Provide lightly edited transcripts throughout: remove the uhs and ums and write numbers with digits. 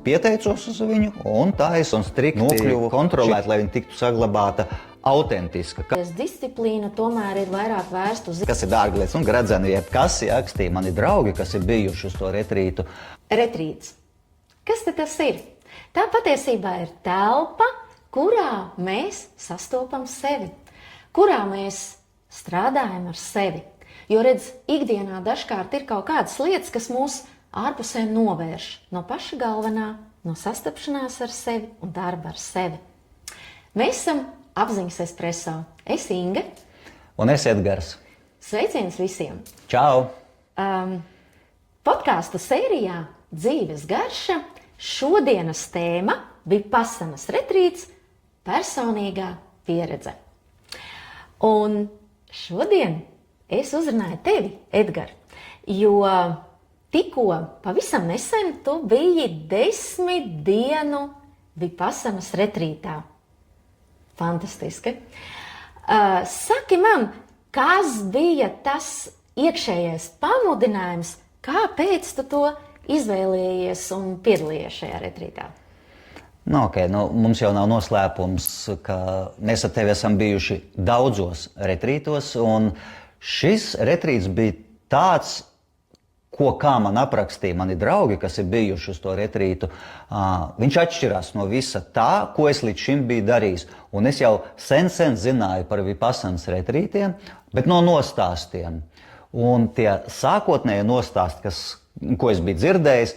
pieteicos uz viņu, un tā es un strikti nokļuvu kontrolēt, lai viņa tiktu saglabāta autentiska. Disciplīna tomēr ir vairāk vērsta uz Kas ir dārglietas un gradzeni, jebkas, rakstīja mani draugi, kas ir bijuši uz to retrītu. retrīts. Kas tad tas ir? Tā patiesībā ir telpa, kurā mēs sastopam sevi, kurā mēs strādājam ar sevi. Jo, redz, ikdienā dažkārt ir kaut kādas lietas, kas mūs ārpusē novērš no paša galvenā, no sastapšanās ar sevi un darba ar sevi. Mēs esam Apziņas espreso. Es Inga. Un es Edgars. Sveiciens visiem! Čau! Podkāstu sērijā Dzīves garša šodienas tēma bija Pasanas retrīts – personīgā pieredze. Un šodien es uzrunāju tevi, Edgar, jo tikko pavisam nesen tu biji 10 dienu Vipasanas retrītā. Fantastiski. Saki man, kas bija tas iekšējais pamudinājums, kāpēc tu to izvēlējies un piedalījies šajā retrītā? Mums jau nav noslēpums, ka mēs ar tevi esam bijuši daudzos retrītos, un šis retrīts bija tāds, kā man aprakstīja mani draugi, kas ir bijuši uz to retrītu. Viņš atšķirās no visa tā, ko es līdz šim biju darījis. Un es jau sen zināju par Vipasanas retrītiem, bet no nostāstiem. Un tie sākotnēji nostāsti, ko es biju dzirdējis,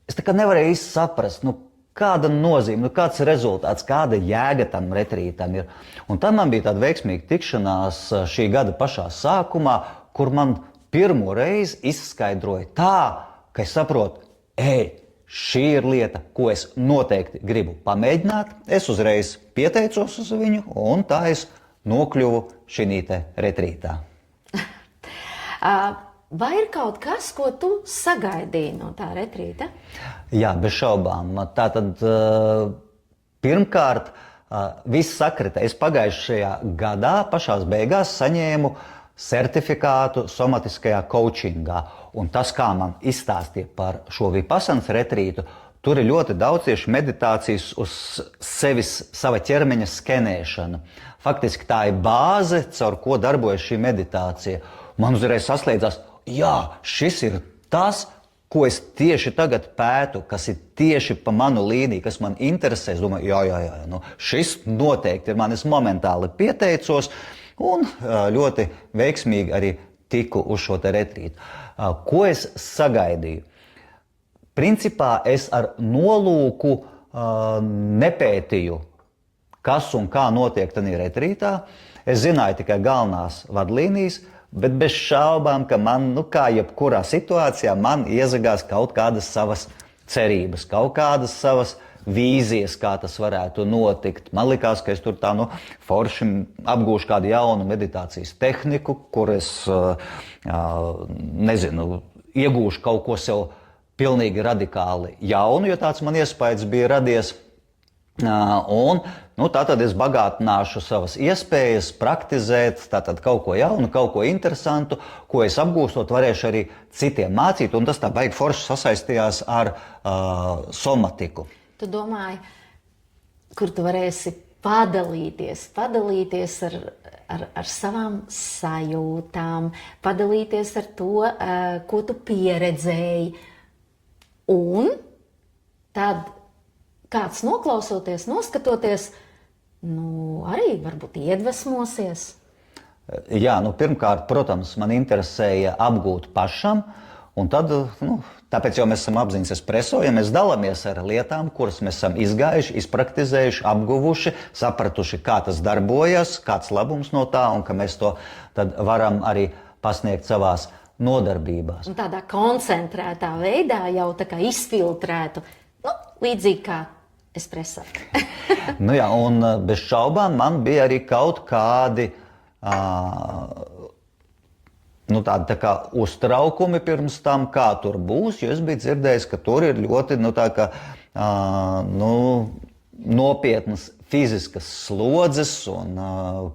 es tā kā nevarēju īsti saprast, kāda nozīme, kāds rezultāts, kāda jēga tam retrītam ir. Un tad man bija tāda veiksmīga tikšanās šī gada pašā sākumā, kur man pirmo reizi izskaidroja tā, ka es saprotu, šī ir lieta, ko es noteikti gribu pamēģināt. Es uzreiz pieteicos uz viņu, un tā es nokļuvu šī retrītā. Vai ir kaut kas, ko tu sagaidīji no tā retrīta? Jā, bez šaubām. Tātad, pirmkārt, viss sakrita. Es pagājušajā gadā pašās beigās saņēmu certifikātu somatiskajā coachingā. Un tas, kā man izstāstīja par šo Vipasanas retrītu, tur ir ļoti daudz tieši meditācijas uz sava ķermeņa skenēšanu. Faktiski tā ir bāze, caur ko darbojas šī meditācija. Man uzreiz saslēdzās, šis ir tas, ko es tieši tagad pētu, kas ir tieši pa manu līniju, kas man interesē. Es domāju, šis noteikti ir man, es momentāli pieteicos, un ļoti veiksmīgi arī tiku uz šo te retrītu. Ko es sagaidīju? Principā es ar nolūku nepētīju, kas un kā notiek tajā retrītā. Es zināju tikai galvenās vadlīnijas, bet bez šaubām, ka man, kā jebkurā situācijā, man iezagās kaut kādas savas cerības, kaut kādas savas vīzijas, kā tas varētu notikt. Man likās, ka es tur tā forši apgūšu kādu jaunu meditācijas tehniku, kur es, iegūšu kaut ko sev pilnīgi radikāli jaunu, jo tāds man iespējas bija radies. Tātad es bagātināšu savas iespējas praktizēt kaut ko jaunu, kaut ko interesantu, ko es apgūstot varēšu arī citiem mācīt, un tas tā baigi forši sasaistījās ar somatiku. Tu domāji, kur tu varēsi padalīties ar savām sajūtām, padalīties ar to, ko tu pieredzēji. Un tad kāds noklausoties, noskatoties, arī varbūt iedvesmosies. Jā, pirmkārt, protams, man interesēja apgūt pašam, un tad, tāpēc jau mēs esam Apziņas espreso, ja mēs dalāmies ar lietām, kuras mēs esam izgājuši, izpraktizējuši, apguvuši, sapratuši, kā tas darbojas, kāds labums no tā, un ka mēs to tad varam arī pasniegt savās nodarbībās. Un tādā koncentrētā veidā jau tā kā izfiltrētu, līdzīgi kā espreso. Un bez šaubām man bija arī kaut kādi tādi kā uztraukumi pirms tam, kā tur būs, jo es biju dzirdējis, ka tur ir ļoti nopietnas fiziskas slodzes, un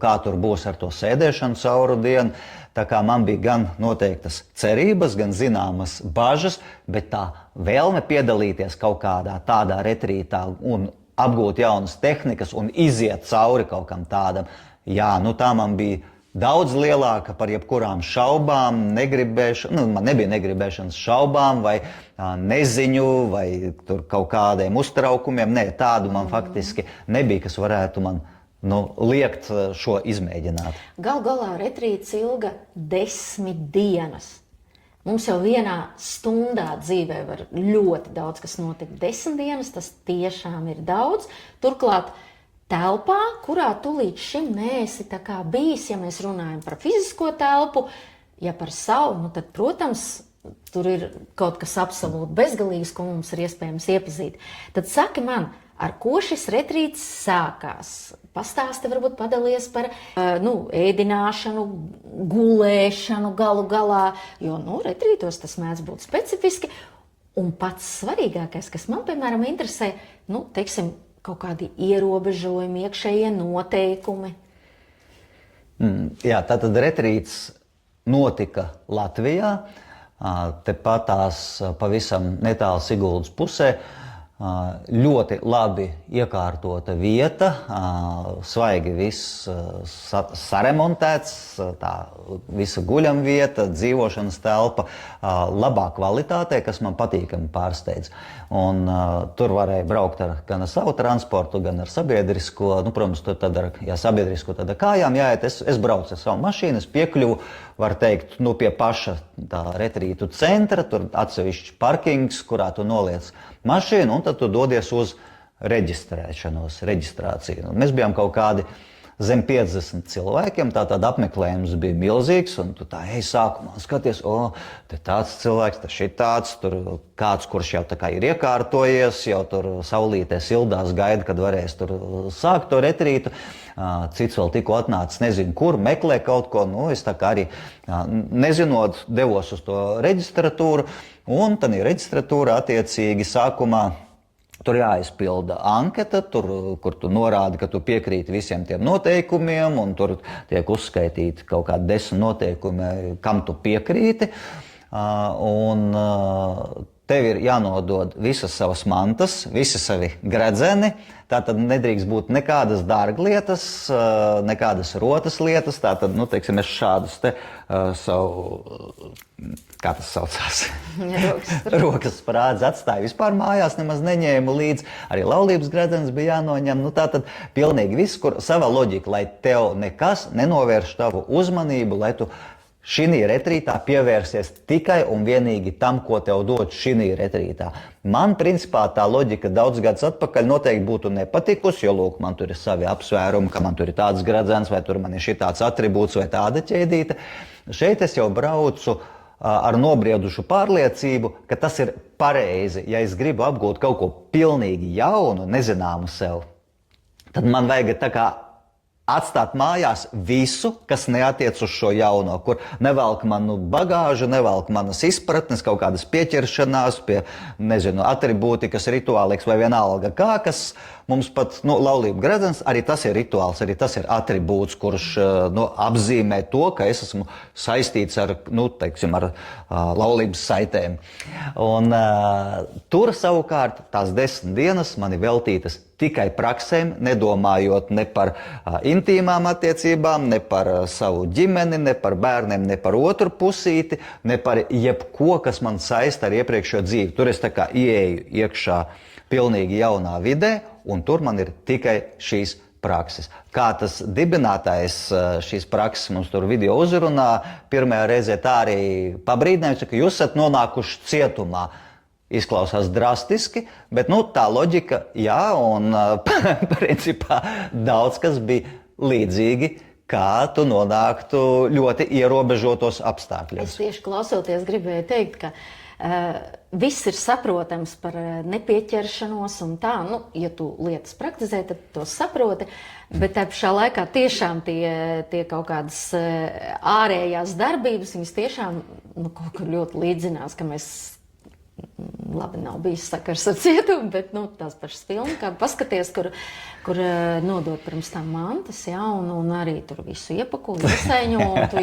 kā tur būs ar to sēdēšanu cauru dienu. Tā kā man bija gan noteiktas cerības, gan zināmas bažas, bet tā vēlme piedalīties kaut kādā tādā retrītā un apgūt jaunas tehnikas un iziet cauri kaut kam tādam, jā, nu tā man bija daudz lielāka par jebkurām šaubām, man nebija negribēšanas šaubām vai neziņu vai tur kaut kādiem uztraukumiem. Nē, tādu man faktiski nebija, kas varētu man liekt šo izmēģināt. Gal galā retrīts ilga 10 dienas. Mums jau vienā stundā dzīvē var ļoti daudz kas notikt. 10 dienas tas tiešām ir daudz. Turklāt telpā, kurā tu līdz šim neesi tā kā bijis, ja mēs runājam par fizisko telpu, ja par savu, tad, protams, tur ir kaut kas absolūti bezgalīgs, ko mums ir iespējams iepazīt. Tad saki man, ar ko šis retrīts sākās? Pastāsti, varbūt padalies par ēdināšanu, gulēšanu galu galā, jo, retrītos tas mēdz būt specifiski. Un pats svarīgākais, kas man, piemēram, interesē, teiksim, kaut kādi ierobežojumi, iekšējie noteikumi. Jā, tātad retrīts notika Latvijā, tepatās pavisam netālu Siguldas pusē. Ļoti labi iekārtota vieta, svaigi viss saremontēts, tā visa guļamvieta, dzīvošanas telpa, labā kvalitātē, kas man patīkami pārsteidz. Un tur varēja braukt gan ar savu transportu, gan ar sabiedrisko. Protams, tad sabiedrisko tad ar kājām jāiet. Es braucu ar savu mašīnu, es piekļuvu, var teikt, pie paša tā retrītu centra, tur atsevišķs parkings, kurā tu noliec mašīnu, un tad tu dodies uz reģistrāciju. Mēs bijām kaut kādi zem 50 cilvēkiem, tātad apmeklējums bija milzīgs, un tu tā sākumā skaties, te tāds cilvēks, te šitāds, tur kāds, kurš jau tā kā ir iekārtojies, jau tur saulītē sildās gaida, kad varēs tur sākt to retrītu. Cits vēl tikko atnācis, nezinu kur, meklē kaut ko, es tā kā arī nezinot devos uz to reģistratūru, un tad reģistratūra attiecīgi sākumā tur jāizpilda anketa, kur tu norādi, ka tu piekrīti visiem tiem noteikumiem, un tur tiek uzskaitīti kaut kādi 10 noteikumi, kam tu piekrīti. Un tev ir jānodod visas savas mantas, visi savi gredzeni. Tātad nedrīkst būt nekādas dārglietas, nekādas rotas lietas. Tātad, teiksim, es šādus te savu, kā tas saucās, rokas sprādzi atstāju vispār mājās, nemaz neņēmu līdzi. Arī laulības gredzenis bija jānoņem. Tātad pilnīgi viss, kur sava loģika, lai tev nekas nenovērš tavu uzmanību, lai tu šī retrītā pievērsies tikai un vienīgi tam, ko tev dod šī retrītā. Man, principā, tā loģika daudz gadus atpakaļ noteikti būtu nepatikusi, jo, lūk, man tur ir savi apsvērumi, ka man tur ir tāds gredzens, vai tur man ir šitāds atribūts, vai tāda ķēdīte. Šeit es jau braucu ar nobriedušu pārliecību, ka tas ir pareizi. Ja es gribu apgūt kaut ko pilnīgi jaunu, nezināmu sev, tad man vajag tā kā atstāt mājās visu, kas neatiec uz šo jauno, kur nevelk manu bagāžu, nevelk manas izpratnes, kaut kādas pieķeršanās pie, atribūtikas, rituāliks vai vienalga kā, kas mums pat, laulību gredzens, arī tas ir rituāls, arī tas ir atribūts, kurš, apzīmē to, ka es esmu saistīts ar, teiksim, ar laulības saitēm. Un tur savukārt tās 10 dienas mani veltītas tikai praksēm, nedomājot ne par intīmām attiecībām, ne par savu ģimeni, ne par bērniem, ne par otru pusīti, ne par jebko, kas man saista ar iepriekšējo dzīvi. Tur es tā kā ieeju iekšā pilnīgi jaunā vidē, un tur man ir tikai šīs prakses. Kā tas dibinātājs šīs prakses mums tur video uzrunā, pirmajā reizē tā arī pabrīdinājums, ka jūs esat nonākuši cietumā. Izklausās drastiski, bet tā loģika, jā, un principā daudz kas bija līdzīgi, kā tu nonāktu ļoti ierobežotos apstākļos. Es tieši klausoties gribēju teikt, ka viss ir saprotams par nepieķeršanos un tā, ja tu lietas praktizē, tad to saproti, bet tā pašā laikā tiešām tie kaut kādas ārējās darbības, viņas tiešām kaut kur ļoti līdzinās, ka mēs labi, nav bijis sakars ar cietumu, bet tās pašas filmas, kādu paskaties, kur nodot pirms tam mantas, jā, un arī tur visu iepaku, iesaiņu, un tu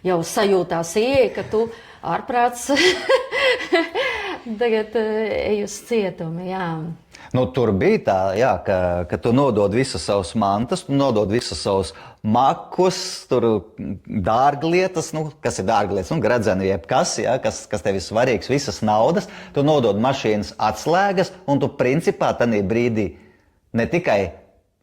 jau sajūtās ieeja, ka tu ārprāts tagad ej uz cietumu, jā. Tur bija tā, jā, ka tu nodod visas savas mantas, tu nodod visas savas makus, tur dārglietas, kas ir dārglietas, gredzeni jebkas, jā, kas tev ir svarīgs, visas naudas, tu nodod mašīnas atslēgas, un tu principā tanī brīdī ne tikai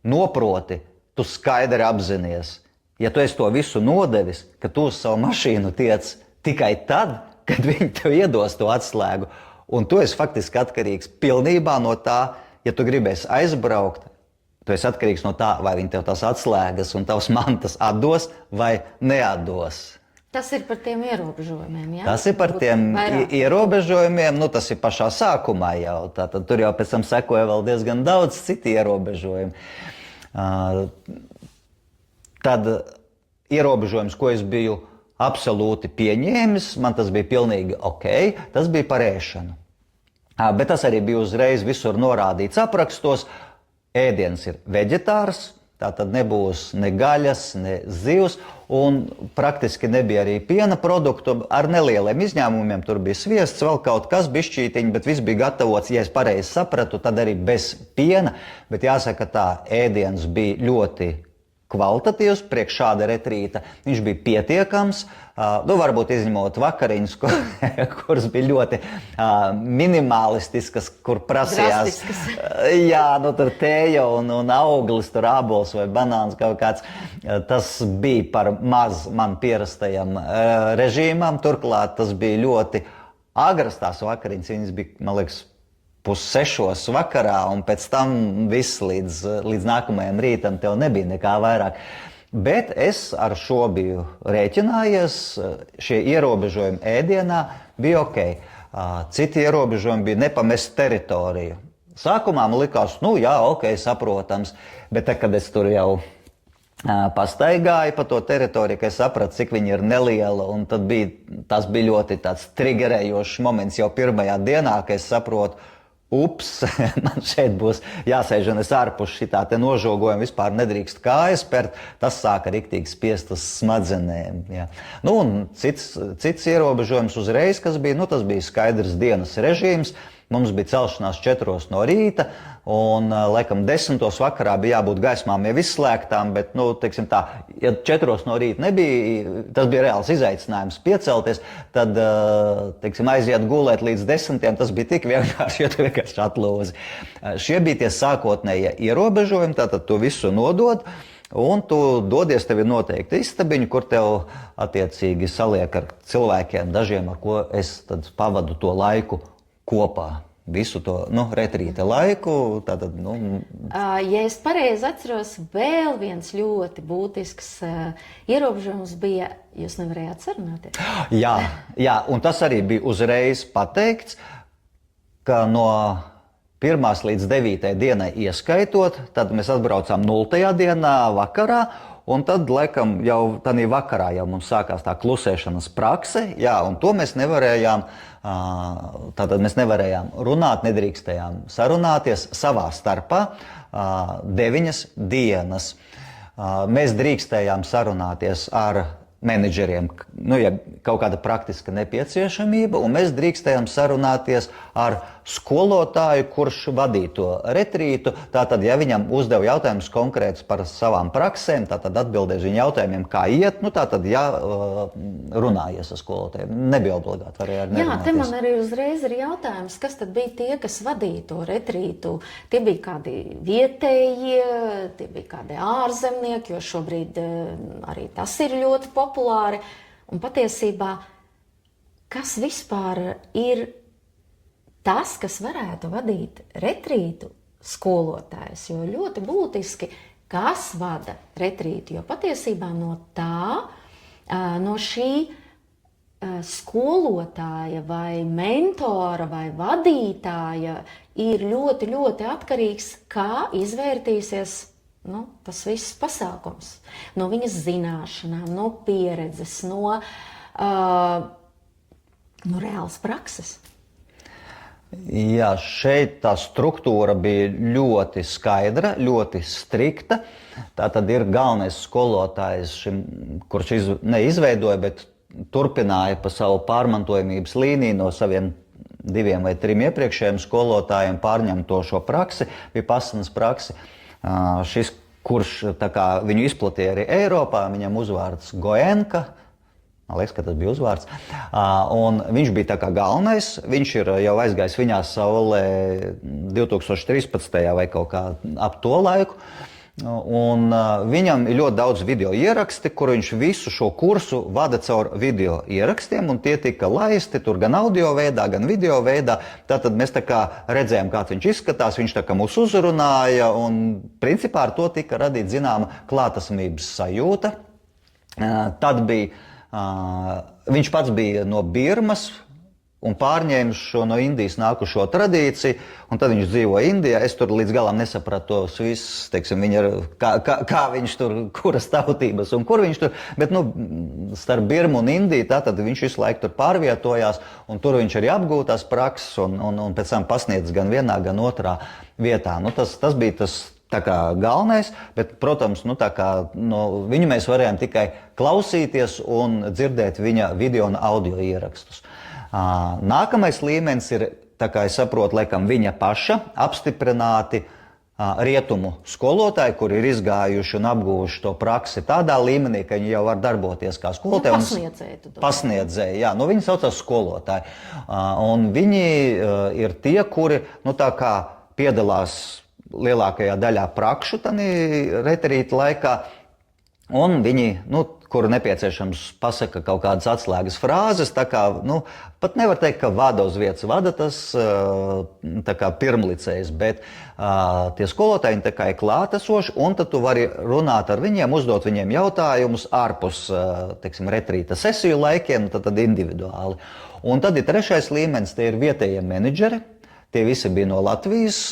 noproti, tu skaidri apzinies, ja tu esi to visu nodevis, ka tu uz savu mašīnu tiec tikai tad, kad viņi tev iedos to atslēgu. Un tu esi faktiski atkarīgs pilnībā no tā, ja tu gribēsi aizbraukt, tu esi atkarīgs no tā, vai viņi tev tās atslēgas un tavas mantas atdos vai neatdos. Tas ir par tiem ierobežojumiem, jā? Tas ir par tiem ierobežojumiem, tas ir pašā sākumā jau. Tātad tur jau pēc tam sekoja vēl diezgan daudz citu ierobežojumu. Tad ierobežojums, ko es biju absolūti pieņēmis, man tas bija pilnīgi ok, tas bija par ēšanu. Bet tas arī bija uzreiz visur norādīts aprakstos. Ēdiens ir veģetārs, tātad nebūs ne gaļas, ne zivs, un praktiski nebija arī piena produktu ar nelieliem izņēmumiem. Tur bija sviests, vēl kaut kas bišķītiņi, bet viss bija gatavots, ja es pareizi sapratu, tad arī bez piena. Bet jāsaka tā, ēdiens bija ļoti kvalitatīvs priekš šāda retrīta. Viņš bija pietiekams, varbūt izņemot vakariņas, kuras bija ļoti minimalistiskas, kur prasījās. Jā, tur tēja un auglis, tur ābols vai banāns kaut kāds. Tas bija par maz man pierastajam režīmam. Turklāt tas bija ļoti agras tās vakariņas. Viņas bija, man liekas, 5:30 vakarā, un pēc tam viss līdz nākamajam rītam tev nebija nekā vairāk. Bet es ar šo biju rēķinājies, šie ierobežojumi ēdienā bija ok. Citi ierobežojumi bija nepamest teritoriju. Sākumā man likās, jā, ok, saprotams, bet tad, kad es tur jau pastaigāju pa to teritoriju, ka es sapratu, cik viņa ir neliela, un tad tas bija ļoti tāds triggerējošs moments jau pirmajā dienā, ka es saprotu, ups, man šeit būs jāsēž un es ārpus šitā te nožogojuma vispār nedrīkst kājas spērt, tas sāka riktīgi spiest uz smadzenēm. Jā. Un cits ierobežojums uzreiz, kas bija, tas bija skaidrs dienas režīms. Mums bija celšanās 4 no rīta, un laikam 10 vakarā bija jābūt gaismām jau izslēgtām, bet, teiksim tā, ja 4 no rīta nebija, tas bija reāls izaicinājums piecelties, tad, teiksim, aiziet gulēt līdz 10, tas bija tik vienkārši, jo tu vienkārši atlūzi. Šie bija tie sākotnējie ierobežojumi, tātad tu visu nodod, un tu dodies, tev ir noteikti istabiņu, kur tev attiecīgi saliek ar cilvēkiem, dažiem, ar ko es tad pavadu to laiku kopā. Visu to retrīta laiku. Tātad, Ja es pareizi atceros, vēl viens ļoti būtisks ierobežojums bija, jūs nevarējāt sarunāties? Jā, un tas arī bija uzreiz pateikts, ka no 1. līdz 9. dienai ieskaitot, tad mēs atbraucām 0. dienā vakarā, un tad, laikam, jau tādā vakarā jau mums sākās tā klusēšanas prakse, jā, un to mēs nevarējām, tātad mēs nevarējām runāt, nedrīkstējām sarunāties savā starpā 9 dienas. Mēs drīkstējām sarunāties ar menedžeriem, ja kaut kāda praktiska nepieciešamība, un mēs drīkstējām sarunāties ar skolotāju, kurš vadīja to retrītu. Tātad, ja viņam uzdeva jautājumus konkrētus par savām praksēm, tātad atbildēja uz viņa jautājumiem, kā iet, tātad, ja runājies ar skolotājiem, nebija obligāti varēja nerunāties. Jā, te man arī uzreiz ir jautājums, kas tad bija tie, kas vadīja to retrītu? Tie bija kādi vietējie, tie bija kādi ārzemnieki, jo šobrīd arī tas ir ļoti populāri. Un patiesībā, kas vispār ir tas, kas varētu vadīt retrītu skolotājs? Jo ļoti būtiski, kas vada retrītu, jo patiesībā no tā, no šī skolotāja vai mentora vai vadītāja ir ļoti, ļoti atkarīgs, kā izvērtīsies tas viss pasākums. No viņas zināšanām, no pieredzes, no reālas prakses. Jā, šeit tā struktūra bija ļoti skaidra, ļoti strikta. Tā tad ir galvenais skolotājs, kurš neizveidoja, bet turpināja pa savu pārmantojamības līniju no saviem 2 vai 3 iepriekšējiem skolotājiem pārņemt to šo praksi, bija pasanas praksi. Šis, kurš viņu izplatīja arī Eiropā, viņam uzvārds Goenka. Man liekas, ka tas bija uzvārds. Un viņš bija tā kā galvenais. Viņš ir jau aizgājis viņā saulē 2013. vai kaut kā ap to laiku. Un viņam ir ļoti daudz video ieraksti, kur viņš visu šo kursu vada caur video ierakstiem, un tie tika laisti tur gan audio veidā, gan video veidā. Tātad mēs tā kā redzējām, kāds viņš izskatās, viņš tā kā mūs uzrunāja, un principā ar to tika radīta zināma klātesamības sajūta. Tad bija viņš pats bija no Birmas un pārņēma šo no Indijas nākušo tradīciju, un tad viņš dzīvo Indijā. Es tur līdz galam nesapratu tos visus, teiksim, kā viņš tur, kuras tautības un kur viņš tur, bet, starp Birmu un Indiju, tātad viņš visu laiku tur pārvietojās, un tur viņš arī apgūtās prakses, un pēc tam pasniedz gan vienā, gan otrā vietā. Tas bija tas tā kā galvenais, bet, protams, viņu mēs varējām tikai klausīties un dzirdēt viņa video un audio ierakstus. Nākamais līmenis ir, tā kā es saprotu, laikam viņa paša apstiprināti rietumu skolotāji, kuri ir izgājuši un apguvuši to praksi tādā līmenī, ka viņi jau var darboties kā skolotāji. Pasniedzēji, jā, viņi saucās skolotāji. Un viņi ir tie, kuri, piedalās lielākajā daļā prakšu retrīta laikā, un viņi, kuru nepieciešams pasaka kaut kādas atslēgas frāzes, tā kā, pat nevar teikt, ka vada uz vietas, vada tas tā kā pirmlicējs, bet tie skolotāji tā kā ir klātesoši, un tad tu vari runāt ar viņiem, uzdot viņiem jautājumus ārpus, teiksim, retrīta sesiju laikiem, tad individuāli. Un tad ir trešais līmenis, tie ir vietējie menedžeri. Tie visi bija no Latvijas,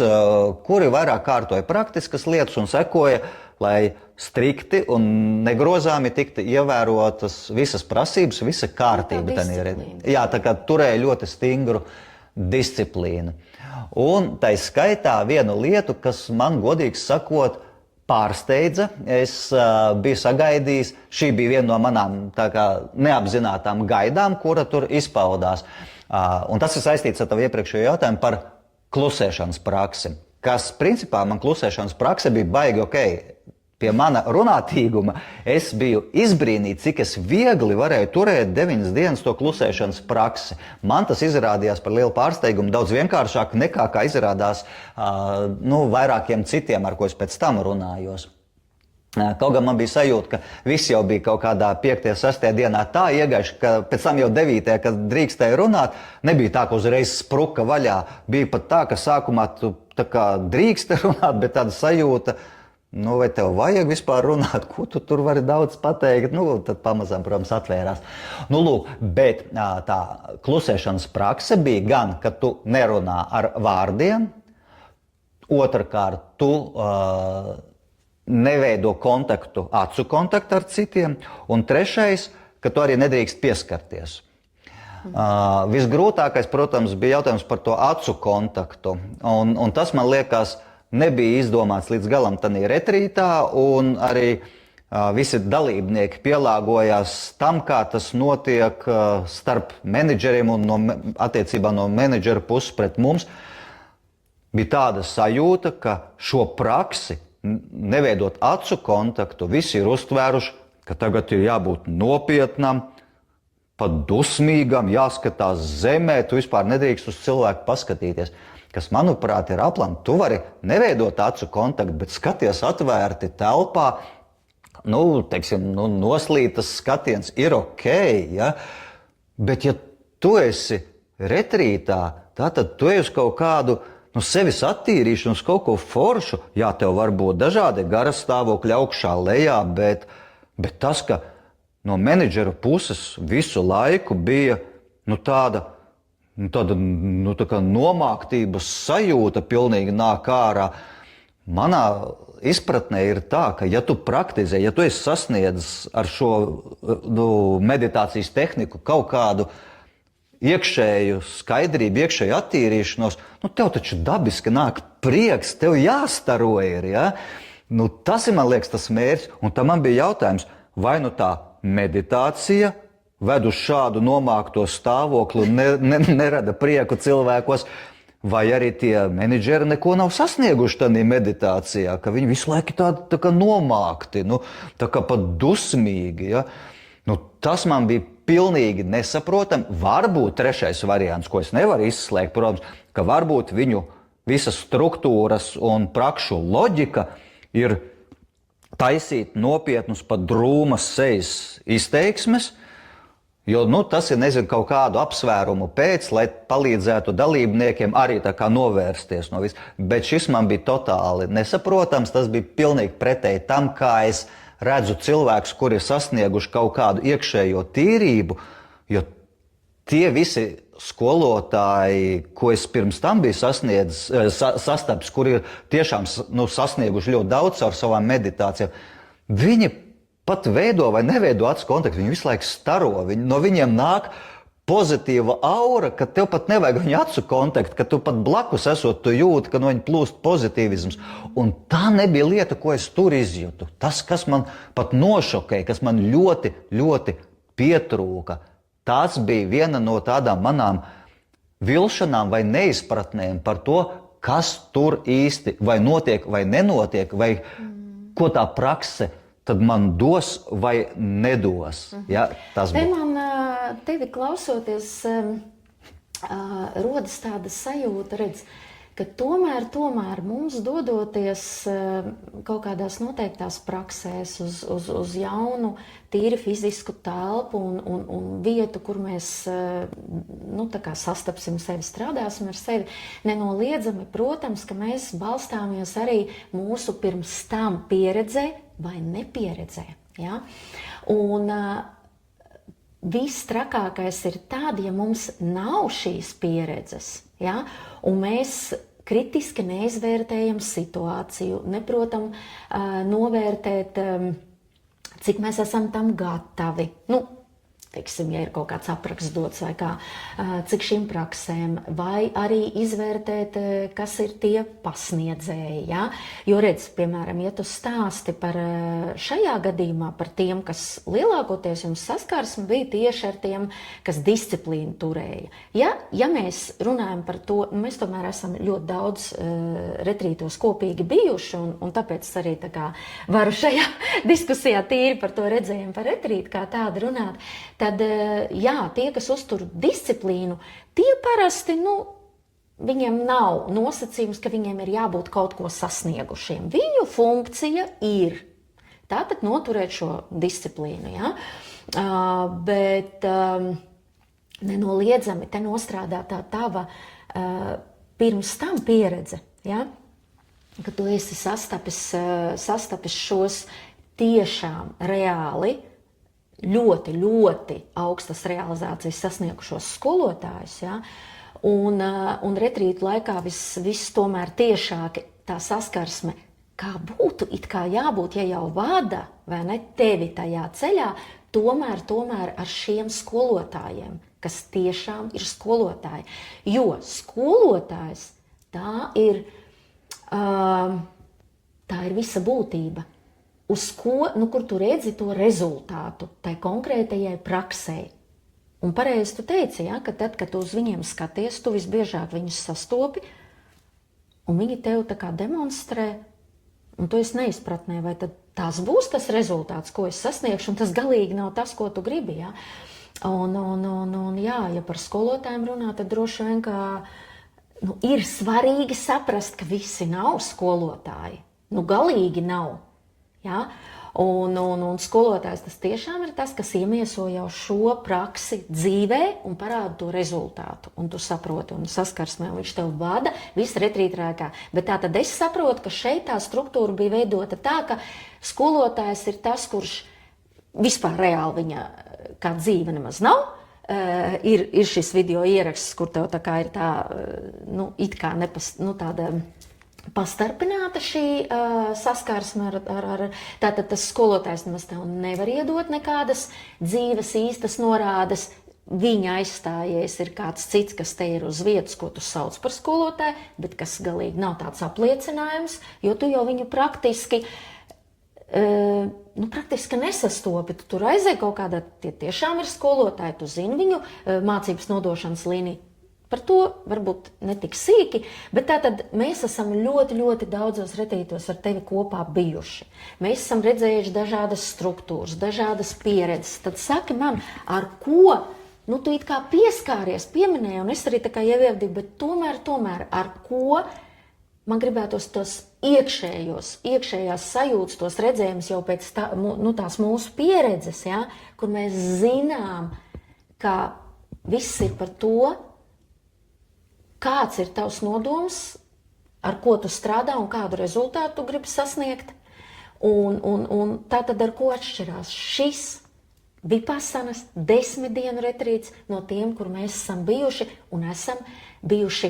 kuri vairāk kārtoja praktiskas lietas un sekoja, lai strikti un negrozāmi tiktu ievērotas visas prasības, visa kārtība. Jā, tā kā turēja ļoti stingru disciplīnu. Un tai skaitā vienu lietu, kas man godīgi sakot pārsteidza, es biju sagaidījis, šī bija viena no manām tā kā neapzinātām gaidām, kura tur izpaudās. Un tas ir saistīts ar tavu iepriekšējo jautājumu par klusēšanas praksi, kas principā man klusēšanas prakse bija baigi ok. Pie mana runātīguma es biju izbrīnīts, cik es viegli varēju turēt 9 dienas to klusēšanas praksi. Man tas izrādījās par lielu pārsteigumu daudz vienkāršāk nekā izrādās vairākiem citiem, ar ko es pēc tam runājos. Kaut gan man bija sajūta, ka viss jau bija kaut kādā 5. 6. dienā tā iegaiši, ka pēc tam jau 9. kad drīkstēja runāt, nebija tā, ka uzreiz spruka vaļā. Bija pat tā, ka sākumā tu tā kā drīksti runāt, bet tāda sajūta, vai tev vajag vispār runāt, ko tu tur vari daudz pateikt, tad pamazām, protams, atvērās. Bet tā klusēšanas prakse bija gan, ka tu nerunā ar vārdiem, otrkārt, tu neveido acu kontaktu ar citiem, un trešais, ka tu arī nedrīkst pieskarties. Visgrūtākais, protams, bija jautājums par to acu kontaktu, un tas, man liekas, nebija izdomāts līdz galam tanī retrītā, un arī visi dalībnieki pielāgojās tam, kā tas notiek starp menedžeriem un attiecībā no menedžera puses pret mums. Bija tāda sajūta, ka šo praksi neveidot acu kontaktu, visi ir uztvēruši, ka tagad ir jābūt nopietnam, pat dusmīgam, jāskatās zemē, tu vispār nedrīkst uz cilvēku paskatīties. Kas, manuprāt, ir aplam. Tu vari neveidot acu kontaktu, bet skaties atvērti telpā, noslītas skatiens ir ok, ja? Bet ja tu esi retrītā, tātad tu esi kaut kādu sevis attīrīšanu, uz kaut ko foršu, jā, tev var būt dažādi garas stāvokļi augšā, lejā, bet tas, ka no menedžera puses visu laiku bija tāda nomāktības sajūta pilnīgi nāk ārā. Manā izpratnē ir tā, ka ja tu praktizē, ja tu esi sasniedzis ar šo meditācijas tehniku kaut kādu iekšēju skaidrību, iekšēju attīrīšanos, nu, tev taču dabiski nāk prieks, tev jāstaro ir. Ja? Nu, tas ir, man liekas, tas mērķis. Un tam man bija jautājums, vai nu tā meditācija ved uz šādu nomākto stāvokli un nerada prieku cilvēkos, vai arī tie menedžeri neko nav sasnieguši tajā meditācijā, ka viņi visu laiku tādi tā kā nomākti, nu, tā kā pat dusmīgi. Ja? Nu, tas man bija pilnīgi nesaprotami. Varbūt trešais variants, ko es nevaru izslēgt, protams, ka varbūt viņu visas struktūras un prakšu loģika ir taisīt nopietnus pat drūmas sejas izteiksmes, jo nu, tas ir nezinu, kaut kādu apsvērumu pēc, lai palīdzētu dalībniekiem arī tā kā novērsties no viss. Bet šis man bija totāli nesaprotams, tas bija pilnīgi pretēji tam, kā es redzu cilvēkus, kuri ir sasnieguši kaut kādu iekšējo tīrību, jo tie visi skolotāji, ko es pirms tam biju sastapis, kuri ir tiešām sasnieguši ļoti daudz ar savām meditācijām, viņi pat veido vai neveido acu kontaktu, viņi visu laiku staro, no viņiem nāk pozitīva aura, ka tev pat nevajag viņu acu kontaktu, ka tu pat blakus esot, tu jūti, ka no viņa plūst pozitīvisms. Un tā nebija lieta, ko es tur izjūtu. Tas, kas man pat nošokēja, kas man ļoti, ļoti pietrūka, tas bija viena no tādām manām vilšanām vai neizpratnēm par to, kas tur īsti vai notiek vai nenotiek, vai ko tā prakse tad man dos vai nedos. Ja, tas būtu. Man tevi klausoties, rodas tāda sajūta, redz, ka tomēr mums dodoties kaut kādās noteiktās praksēs uz jaunu, tīri fizisku telpu un vietu, kur mēs tā kā sastapsim sevi, strādāsim ar sevi, nenoliedzami, protams, ka mēs balstāmies arī mūsu pirms tam pieredzē vai nepieredzē. Ja? Un viss trakākais ir tad, ja mums nav šīs pieredzes, ja? Un mēs kritiski neizvērtējam situāciju, neprotam novērtēt, cik mēs esam tam gatavi. Teiksim, ja ir kaut kāds apraksts dots vai kā, cik šīm praksēm, vai arī izvērtēt, kas ir tie pasniedzēji. Ja? Jo redz, piemēram, ja tu stāsti par šajā gadījumā par tiem, kas lielākoties jums saskarsme bija tieši ar tiem, kas disciplīnu turēja. Ja mēs runājam par to, mēs tomēr esam ļoti daudz retrītos kopīgi bijuši, un tāpēc arī tā kā varu šajā diskusijā tīri par to redzējumu par retrītu kā tādu runāt. Tad, jā, tie, kas uztur disciplīnu, tie parasti, viņiem nav nosacījums, ka viņiem ir jābūt kaut ko sasniegušiem. Viņu funkcija ir tātad noturēt šo disciplīnu, ja? Bet nenoliedzami te nostrādā tā tava pirms tam pieredze, ja? Ka tu esi sastapis šos tiešām reāli ļoti, ļoti augstas realizācijas sasniegušos skolotājus, ja? Un retrītu laikā viss tomēr tiešāk tā saskarsme, kā būtu it kā jābūt, ja jau vada, vai ne, tevi tajā ceļā, tomēr ar šiem skolotājiem, kas tiešām ir skolotāji. Jo skolotājs tā ir visa būtība. Uz ko, kur tu redzi to rezultātu, tai konkrētajai praksē. Un pareizi tu teici, ja, ka tad, kad tu uz viņiem skaties, tu visbiežāk viņus sastopi, un viņi tev tā kā demonstrē, un tu esi neizpratnē, vai tad tas būs tas rezultāts, ko es sasniegšu, un tas galīgi nav tas, ko tu gribi. Ja? Un jā, ja par skolotājiem runā, tad droši vien, ka ir svarīgi saprast, ka visi nav skolotāji. Galīgi nav. Ja? Un skolotājs tas tiešām ir tas, kas iemieso jau šo praksi dzīvē un parāda to rezultātu. Un tu saproti, un saskarsmē viņš tev vada visu retrītrēkā. Bet tā tad es saprotu, ka šeit tā struktūra bija veidota tā, ka skolotājs ir tas, kurš vispār reāli viņa kā dzīve nemaz nav. Ir šis video ieraksts, kur tev tā kā ir tā, it kā tāda pastarpināta šī saskarsme ar tātad tas skolotājs nemaz tev nevar iedot nekādas dzīves īstas norādes. viņa aizstājies ir kāds cits, kas te ir uz vietas, ko tu sauc par skolotāju, bet kas galīgi nav tāds apliecinājums, jo tu jau viņu praktiski nesastopi. Tu tur aizēji kaut kādā, tie tiešām ir skolotāji, tu zini viņu mācības nodošanas līniju. Par to varbūt ne tik sīki, bet tātad mēs esam ļoti, ļoti daudzos retrītos ar tevi kopā bijuši. Mēs esam redzējuši dažādas struktūras, dažādas pieredzes. Tad saki man, ar ko, tu it kā pieskāries, pieminēji, un es arī tā kā ieviedīju, bet tomēr, ar ko man gribētos tos iekšējās sajūtas, tos redzējumus jau pēc tās mūsu pieredzes, ja, kur mēs zinām, ka viss ir par to, kāds ir tavs nodoms, ar ko tu strādā un kādu rezultātu tu gribi sasniegt. Un tā tad ar ko atšķirās šis Vipassanas 10 dienu retrīts no tiem, kur mēs esam bijuši un esam bijuši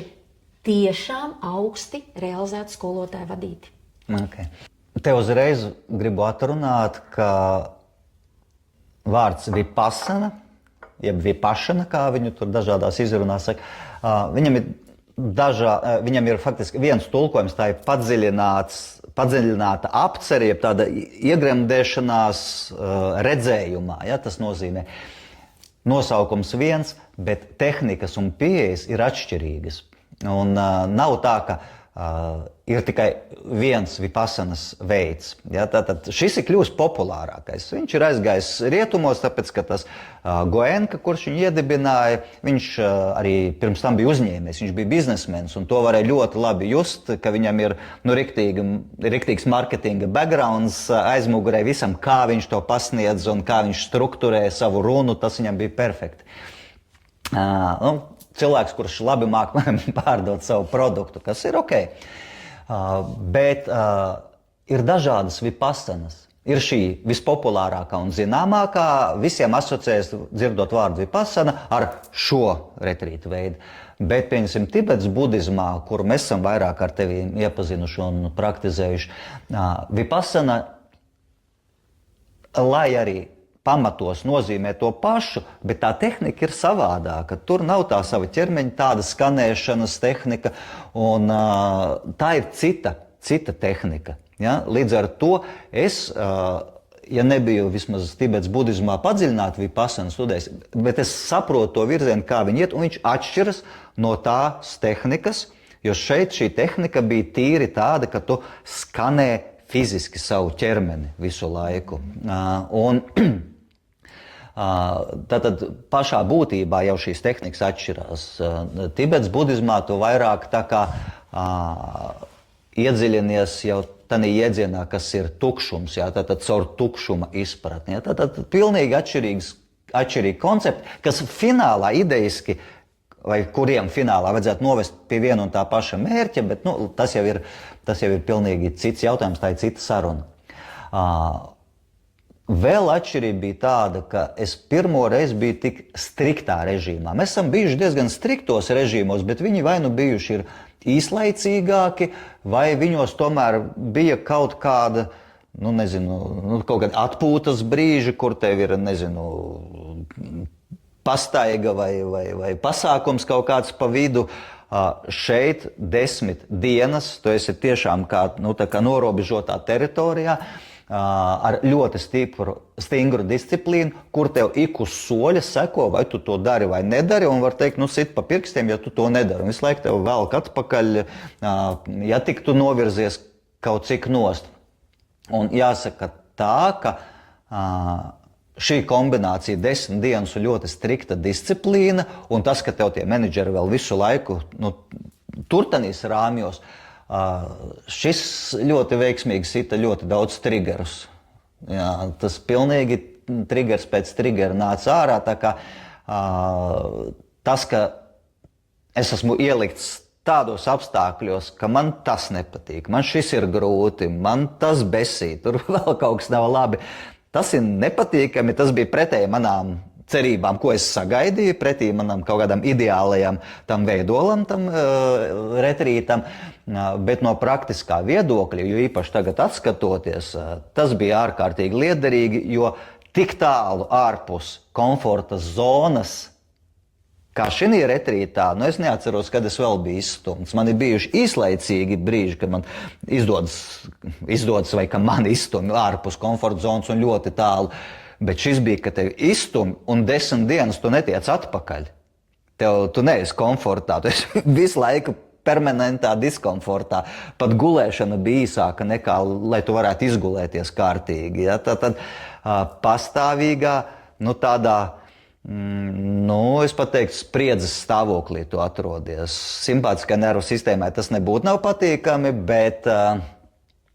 tiešām augsti realizēti skolotāji vadīti. Okay. Te uzreiz gribu atrunāt, ka vārds Vipassana, jeb Vipašana, kā viņu tur dažādās izrunās saka, viņam ir faktiski viens tulkojums, tā ir padziļināta apcere, jeb tāda iegremdēšanās redzējumā. Ja, tas nozīmē nosaukums viens, bet tehnikas un pieejas ir atšķirīgas. Un nav tā, ka ir tikai viens Vipassanas veids. Ja, tātad šis ir kļūst populārākais. Viņš ir aizgājis rietumos, tāpēc, ka tas Goenka, kurš viņu iedibināja, viņš arī pirms tam bija uzņēmējs, viņš bija biznesmenis, un to varēja ļoti labi just, ka viņam ir riktīgs marketinga backgrounds aizmugurē visam, kā viņš to pasniedz un kā viņš strukturē savu runu, tas viņam bija perfekti. Cilvēks, kurš labi māk pārdot savu produktu, kas ir ok. Bet ir dažādas Vipassanas. Ir šī vispopulārākā un zināmākā, visiem asociējas, dzirdot vārdu Vipassana, ar šo retrītu veidu. Bet, pieņemsim, Tibetas budismā, kuru mēs esam vairāk ar tevi iepazinuši un praktizējuši, Vipassana, lai arī pamatos nozīmē to pašu, bet tā tehnika ir savādāka. Tur nav tā sava ķermeņa, tāda skanēšanas tehnika, un tā ir cita tehnika. Ja? Līdz ar to es, ja nebiju vismaz Tibetas budismā padziļināti Vipassana studēs, bet es saprotu to virzienu, kā viņi iet, un viņš atšķiras no tās tehnikas, jo šeit šī tehnika bija tīri tāda, ka tu skanē fiziski savu ķermeni visu laiku. Tātad pašā būtībā jau šīs tehnikas atšķirās. Tibetas budismā tu vairāk tā kā iedziļinies jau tādā iedzienā, kas ir tukšums, jā, tātad caur tukšuma izpratni. Jā, tātad pilnīgi atšķirīgi koncepti, kas finālā idejiski, vai kuriem finālā vajadzētu novest pie viena un tā paša mērķa, bet tas jau ir pilnīgi cits jautājums, tā ir cita saruna. Vēl atšķirība bija tāda, ka es pirmo reizi biju tik striktā režīmā. Mēs esam bijuši diezgan striktos režīmos, bet viņi vai nu bijuši ir īslaicīgāki, vai viņos tomēr bija kaut kāda, kaut kāda atpūtas brīži, kur tev ir, pastaiga vai pasākums kaut kāds pa vidu. Šeit 10 dienas, tu esi tiešām kā norobežotā teritorijā, ar ļoti stingru disciplīnu, kur tev ik uz soļa seko, vai tu to dari vai nedari, un var teikt, sit pa pirkstiem, ja tu to nedari. Un visu laiku tev velk atpakaļ, ja tik tu novirzies kaut cik nost. Un jāsaka tā, ka šī kombinācija 10 dienas un ļoti strikta disciplīna, un tas, ka tev tie menedžeri vēl visu laiku turtanīs rāmjos, šis ļoti veiksmīgi sita ļoti daudz triggerus. Jā, tas pilnīgi triggers pēc triggera nāca ārā, tā kā tas, ka es esmu ielikts tādos apstākļos, ka man tas nepatīk, man šis ir grūti, man tas besī, tur vēl kaut kas nav labi. Tas ir nepatīkami, tas bija pretēji manām cerībām, ko es sagaidīju, pretī manam kaut kādam ideālajam tam veidolam, tam retrītam, bet no praktiskā viedokļa, jo īpaši tagad atskatoties, tas bija ārkārtīgi liederīgi, jo tik tālu ārpus komforta zonas kā šī retrītā, es neatceros, kad es vēl biju izstumts. Man ir bijuši īslaicīgi brīži, kad man izdodas vai ka man izstumj ārpus komforta zonas un ļoti tālu. Bet šis bija, ka tevi izstumj un 10 dienas tu netiec atpakaļ. Tu neesi komfortā, tu esi visu laiku permanentā diskomfortā. Pat gulēšana bija īsāka nekā, lai tu varētu izgulēties kārtīgi. Ja? Tad pastāvīgā, tādā, es pat teiktu, spriedzes stāvoklī tu atrodies. Simpātiskai nervu sistēmai tas nebūtu nav patīkami, bet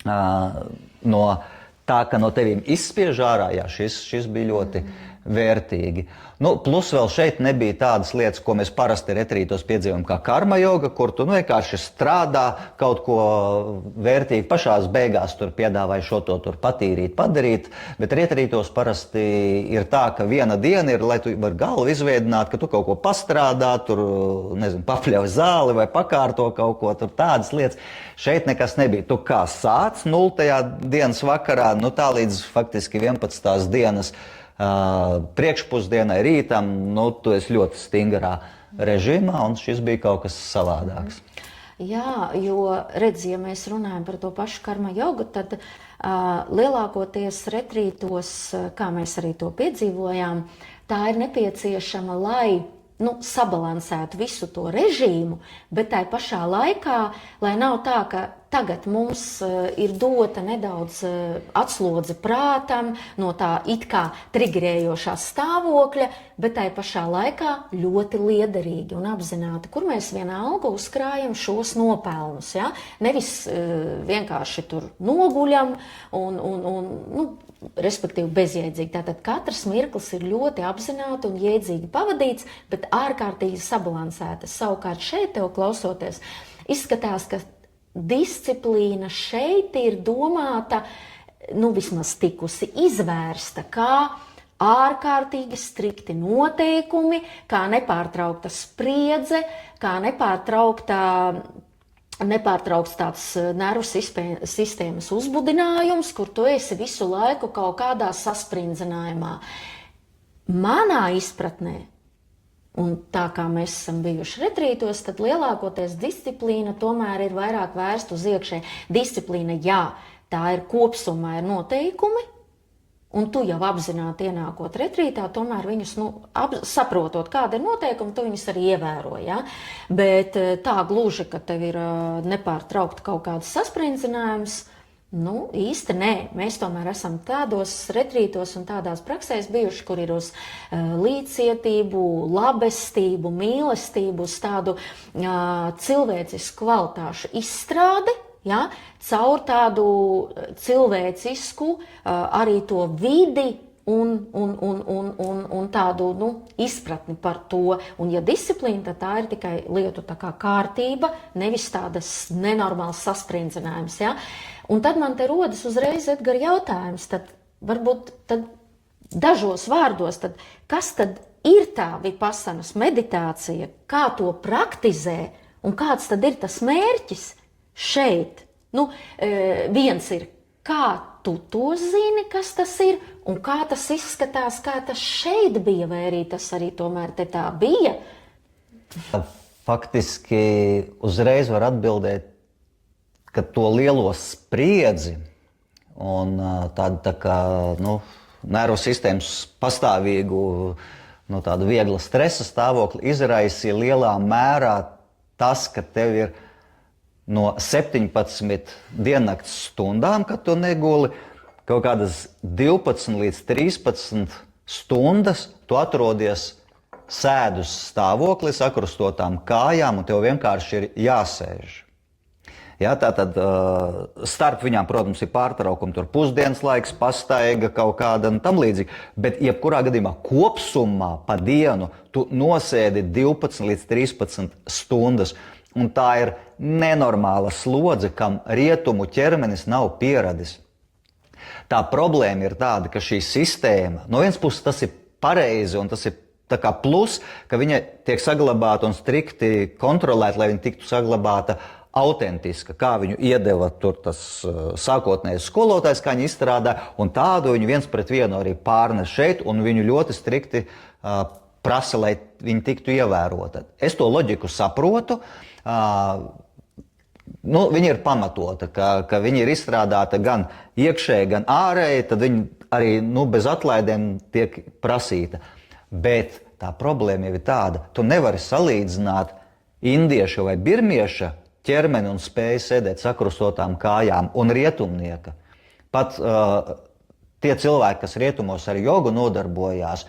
no tā, ka no tevīm izspiež ārā, šis bija ļoti vērtīgi. Plus vēl šeit nebija tādas lietas, ko mēs parasti retrītos piedzīvojam, kā karma joga, kur tu vienkārši strādā kaut ko vērtīgi. Pašās beigās tur piedāvāja šo to tur patīrīt, padarīt, bet retrītos parasti ir tā, ka viena diena ir, lai tu vari galvu izveidināt, ka tu kaut ko pastrādā, tur, papļauj zāli vai pakārto kaut ko, tur tādas lietas. Šeit nekas nebija. Tu kā sāc 0. dienas vakarā, tā līdz faktiski 11. dienas priekšpusdienai rītam, tu esi ļoti stingrā režīmā, un šis bija kaut kas savādāks. Jā, jo, redz, ja mēs runājam par to pašu karma jogu, tad lielākoties retrītos, kā mēs arī to piedzīvojām, tā ir nepieciešama, lai sabalansētu visu to režīmu, bet tai pašā laikā, lai nav tā, ka tagad mums ir dota nedaudz atslodze prātam no tā it kā trigerējošā stāvokļa, bet tai pašā laikā ļoti liederīgi un apzināti, kur mēs vienalga uzkrājam šos nopelnus. Ja? Nevis vienkārši tur noguļam un respektīvi bezjēdzīgi. Tātad katrs mirklis ir ļoti apzināti un jēdzīgi pavadīts, bet ārkārtīgi sabalansētas. Savukārt šeit tev klausoties, izskatās, ka disciplīna šeit ir domāta, vismaz tikusi izvērsta, kā ārkārtīgi strikti noteikumi, kā nepārtraukta spriedze, kā nepārtraukts tāds nervu sistēmas uzbudinājums, kur tu esi visu laiku kaut kādā sasprindzinājumā. Manā izpratnē, un tā kā mēs esam bijuši retrītos, tad lielākoties disciplīna tomēr ir vairāk vērsta uz iekšēju. Disciplīna, jā, tā ir kopsumā ir noteikumi, un tu jau apzināti ienākot retrītā, tomēr viņus, saprotot, kāda ir noteikuma, tu viņus arī ievēro, ja? Bet tā gluži, ka tev ir nepārtraukti kaut kāds sasprindzinājums, īsti nē. Mēs tomēr esam tādos retrītos un tādās praksēs bijuši, kur ir uz līdzcietību, labestību, mīlestību, uz tādu cilvēcisku kvalitāšu izstrādi, ja? Caur tādu cilvēcisku arī to vidi un tādu izpratni par to. Un ja disciplīna, tad tā ir tikai lietu tā kā kārtība, nevis tādas nenormāls sasprindzinājums. Ja? Un tad man te rodas uzreiz, Edgar, jautājums, tad varbūt tad dažos vārdos, tad kas tad ir tā vipassanas meditācija, kā to praktizē un kāds tad ir tas mērķis šeit? Viens ir, kā tu to zini, kas tas ir, un kā tas izskatās, kā tas šeit bija, vai arī tas arī tomēr te tā bija? Faktiski uzreiz var atbildēt, ka to lielo spriedzi un tādu tā kā, nervu sistēmas pastāvīgu, tādu viegla stresa stāvokli izraisīja lielā mērā tas, ka tev ir no 17 diennakts stundām, kad tu neguli, kaut kādas 12 līdz 13 stundas tu atrodies sēdus stāvoklī, sakrustotām kājām, un tev vienkārši ir jāsēž. Ja, tātad starp viņām, protams, ir pārtraukumi, tur pusdienas laiks, pastaiga kaut kāda un tam līdzīgi, bet jebkurā gadījumā kopsumā pa dienu tu nosēdi 12 līdz 13 stundas. Un tā ir nenormāla slodze, kam rietumu ķermenis nav pieradis. Tā problēma ir tāda, ka šī sistēma, no vienas puses tas ir pareizi un tas ir tā kā plus, ka viņa tiek saglabāta un strikti kontrolēta, lai viņa tiktu saglabāta autentiska, kā viņu iedeva tur tas sākotnējais skolotājs, kā viņi izstrādā, un tādu viņu viens pret vienu arī pārnes šeit, un viņu ļoti strikti prasa, lai viņi tiktu ievērota. Es to loģiku saprotu. Viņa ir pamatota, ka viņa ir izstrādāta gan iekšēji, gan ārēji, tad viņa arī bez atlaidēm tiek prasīta. Bet tā problēma jau ir tāda, tu nevari salīdzināt indieša vai birmieša ķermeni un spēju sēdēt sakrustotām kājām un rietumnieka. Pat tie cilvēki, kas rietumos ar jogu nodarbojās,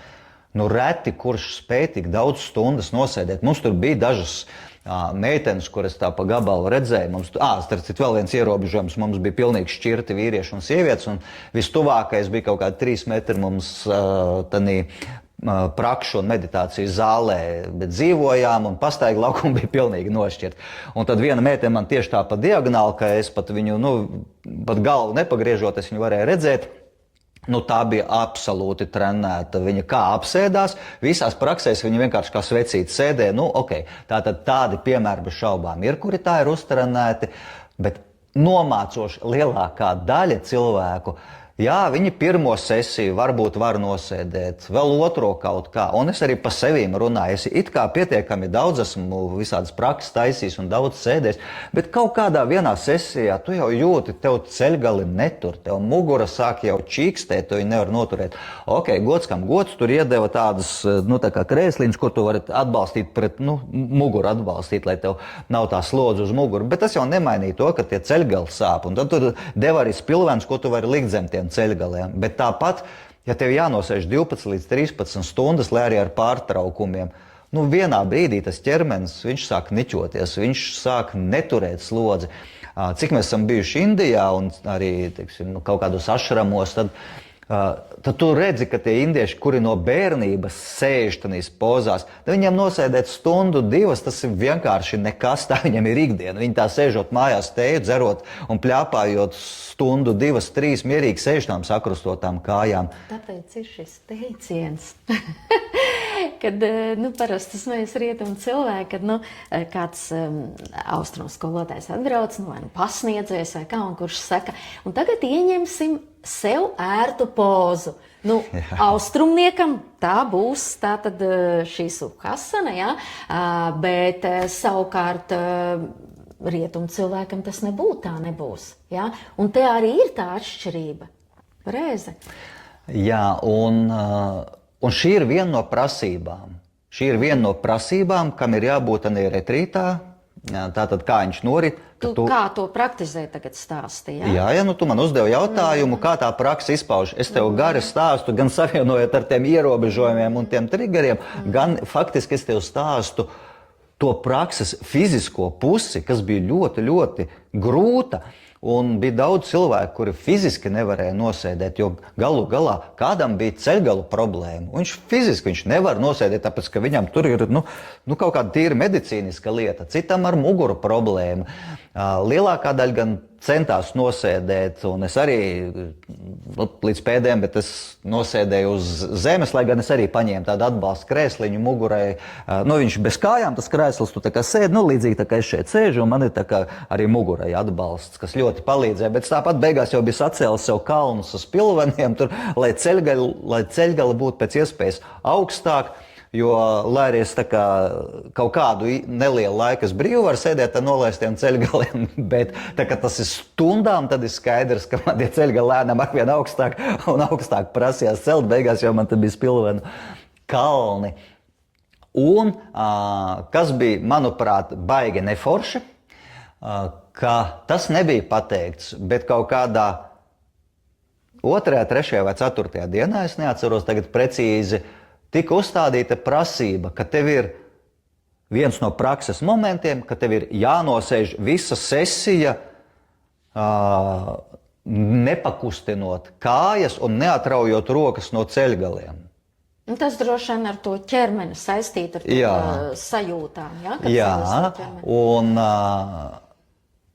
reti kurš spēja tik daudz stundas nosēdēt. Mums tur bija dažas meitenes, kuras tā pa gabalu redzēja. Mums, starp citu, vēl viens ierobežojums, mums bija pilnīgi šķirti vīrieši un sievietes, un vistuvākais bija kaut kādi 3 metri mums tanī prakšu un meditācijas zālē, bet dzīvojām un pastaigu laukumi bija pilnīgi nošķirti. Un tad viena meitene man tieši tā pa diagonāli, ka es pat viņu, pat galvu nepagriežot, es viņu varēju redzēt. Tā bija absolūti trenēta. Viņa kā apsēdās, visās praksēs viņa vienkārši kā svecīte sēdēja. Tātad tādi piemēri bez šaubām ir, kuri tā ir uztrenēti, bet nomācoši lielākā daļa cilvēku, jā, viņi pirmo sesiju varbūt var nosēdēt, vēl otro kaut kā. Un es arī pa sevīm runāju. Es it kā pietiekami daudz esmu visādas prakses taisījis un daudz sēdējis, bet kaut kādā vienā sesijā tu jau jūti, tev ceļgali netur, tev mugura sāk jau čīkstēt, tu viņu nevar noturēt. Gods kam gods, tur iedeva tādas, tā kā krēsliņas, kur tu vari atbalstīt pret, muguru atbalstīt, lai tev nav tā slodze uz muguru. Bet tas jau nemainīja to, ka tie ceļgali sāp. Un tad tu deva arī spilvens, ko tu vari likt zem tiem ceļgaliem. Bet tāpat, ja tev jānosēž 12 līdz 13 stundas, lai arī ar pārtraukumiem, vienā brīdī tas ķermenis, viņš sāk niķoties, viņš sāk neturēt slodzi. Cik mēs esam bijuši Indijā un arī, kaut kādos ašramos, tad tu redzi, ka tie indieši, kuri no bērnības sēž tanīs pozās, tad viņiem nosēdēt stundu, 2, tas ir vienkārši nekas, tā viņiem ir ikdiena. Viņi tā sēžot mājās teju, dzerot un pļāpājot stundu, 2, 3 mierīgi sēžtām sakrustotām kājām. Tāpēc ir šis teiciens, kad parasti mēs rietumu cilvēki, kad kāds austrumu skolotājs atbrauc, vai pasniedzējs vai kā, un kurš saka, un tagad ieņemsim sev ērtu pozu. Austrumniekam tā būs tātad šī sukhasana, ja? Bet savukārt rietumu cilvēkam tas tā nebūs. Ja? Un te arī ir tā atšķirība. Pareizi. Jā, un šī ir viena no prasībām. Šī ir viena no prasībām, kam ir jābūt arī retrītā. Tātad, kā viņš norit. Kā to praktizē tagad stāstīja? Jā, tu man uzdevi jautājumu, kā tā praksa izpauž. Es tev gari stāstu, gan savienojot ar tiem ierobežojumiem un tiem triggeriem, gan faktiski es tev stāstu to prakses fizisko pusi, kas bija ļoti, ļoti grūta. Un bija daudz cilvēku, kuri fiziski nevarēja nosēdēt, jo galu galā kādam bija ceļgalu problēma. Viņš fiziski nevar nosēdēt, tāpēc, ka viņam tur ir kaut kāda tīra medicīniska lieta. Citam ar muguru problēmu. Lielākā daļa gan centās nosēdēt, un es arī līdz pēdējiem, bet es nosēdēju uz zemes, lai gan es arī paņēmu tādu atbalstu krēsliņu mugurai. Viņš bez kājām, tas krēsls, tu tā kā sēdi, līdzīgi tā kā es šeit sēžu, un man ir tā kā arī mugurai atbalsts, kas ļoti palīdzēja. Bet tāpat beigās jau bija sacēlis sev kalnus uz pilveniem, tur, lai ceļgali būtu pēc iespējas augstāk. Jo, lai arī es kaut kādu nelielu laiku brīvu varu sēdēt ar nolaistiem ceļgaliem, bet tas ir stundām, tad ir skaidrs, ka man tie ceļgali lēnām arvien augstāk un augstāk prasījās celt. Beigās jau man te bija spilvenu kalni. Un, kas bija, manuprāt, baigi neforši, ka tas nebija pateikts, bet kaut kādā 2., 3. vai 4. dienā, es neatceros tagad precīzi, tika uzstādīta prasība, ka tev ir viens no prakses momentiem, ka tev ir jānosēž visa sesija, nepakustinot kājas un neatraujot rokas no ceļgaliem. Tas droši vien ar to ķermeni saistīt ar to sajūtām. Jā,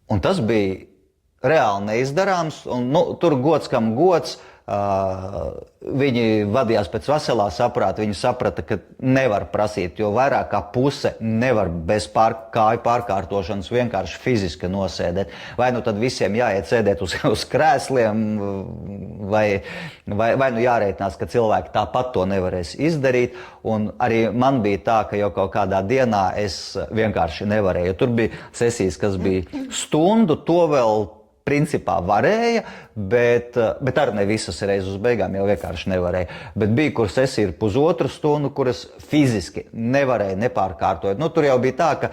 un tas bija reāli neizdarāms. Un, tur gods kam gods. viņi vadījās pēc veselā saprāta. Viņi saprata, ka nevar prasīt, jo vairāk kā puse nevar bez kāju pārkārtošanas vienkārši fiziski nosēdēt. Vai nu tad visiem jāiet sēdēt uz krēsliem, vai nu jārēķinās, ka cilvēki tāpat to nevarēs izdarīt. Un arī man bija tā, ka jau kaut kādā dienā es vienkārši nevarēju. Tur bija sesijas, kas bija stundu, to vēl principā varēja, bet arī ne visas reizes uz beigām jau vienkārši nevarēja. Bet bija, kur sesija ir pusotru stundu, kuras fiziski nevarēja nepārkārtot. Nu, tur jau bija tā, ka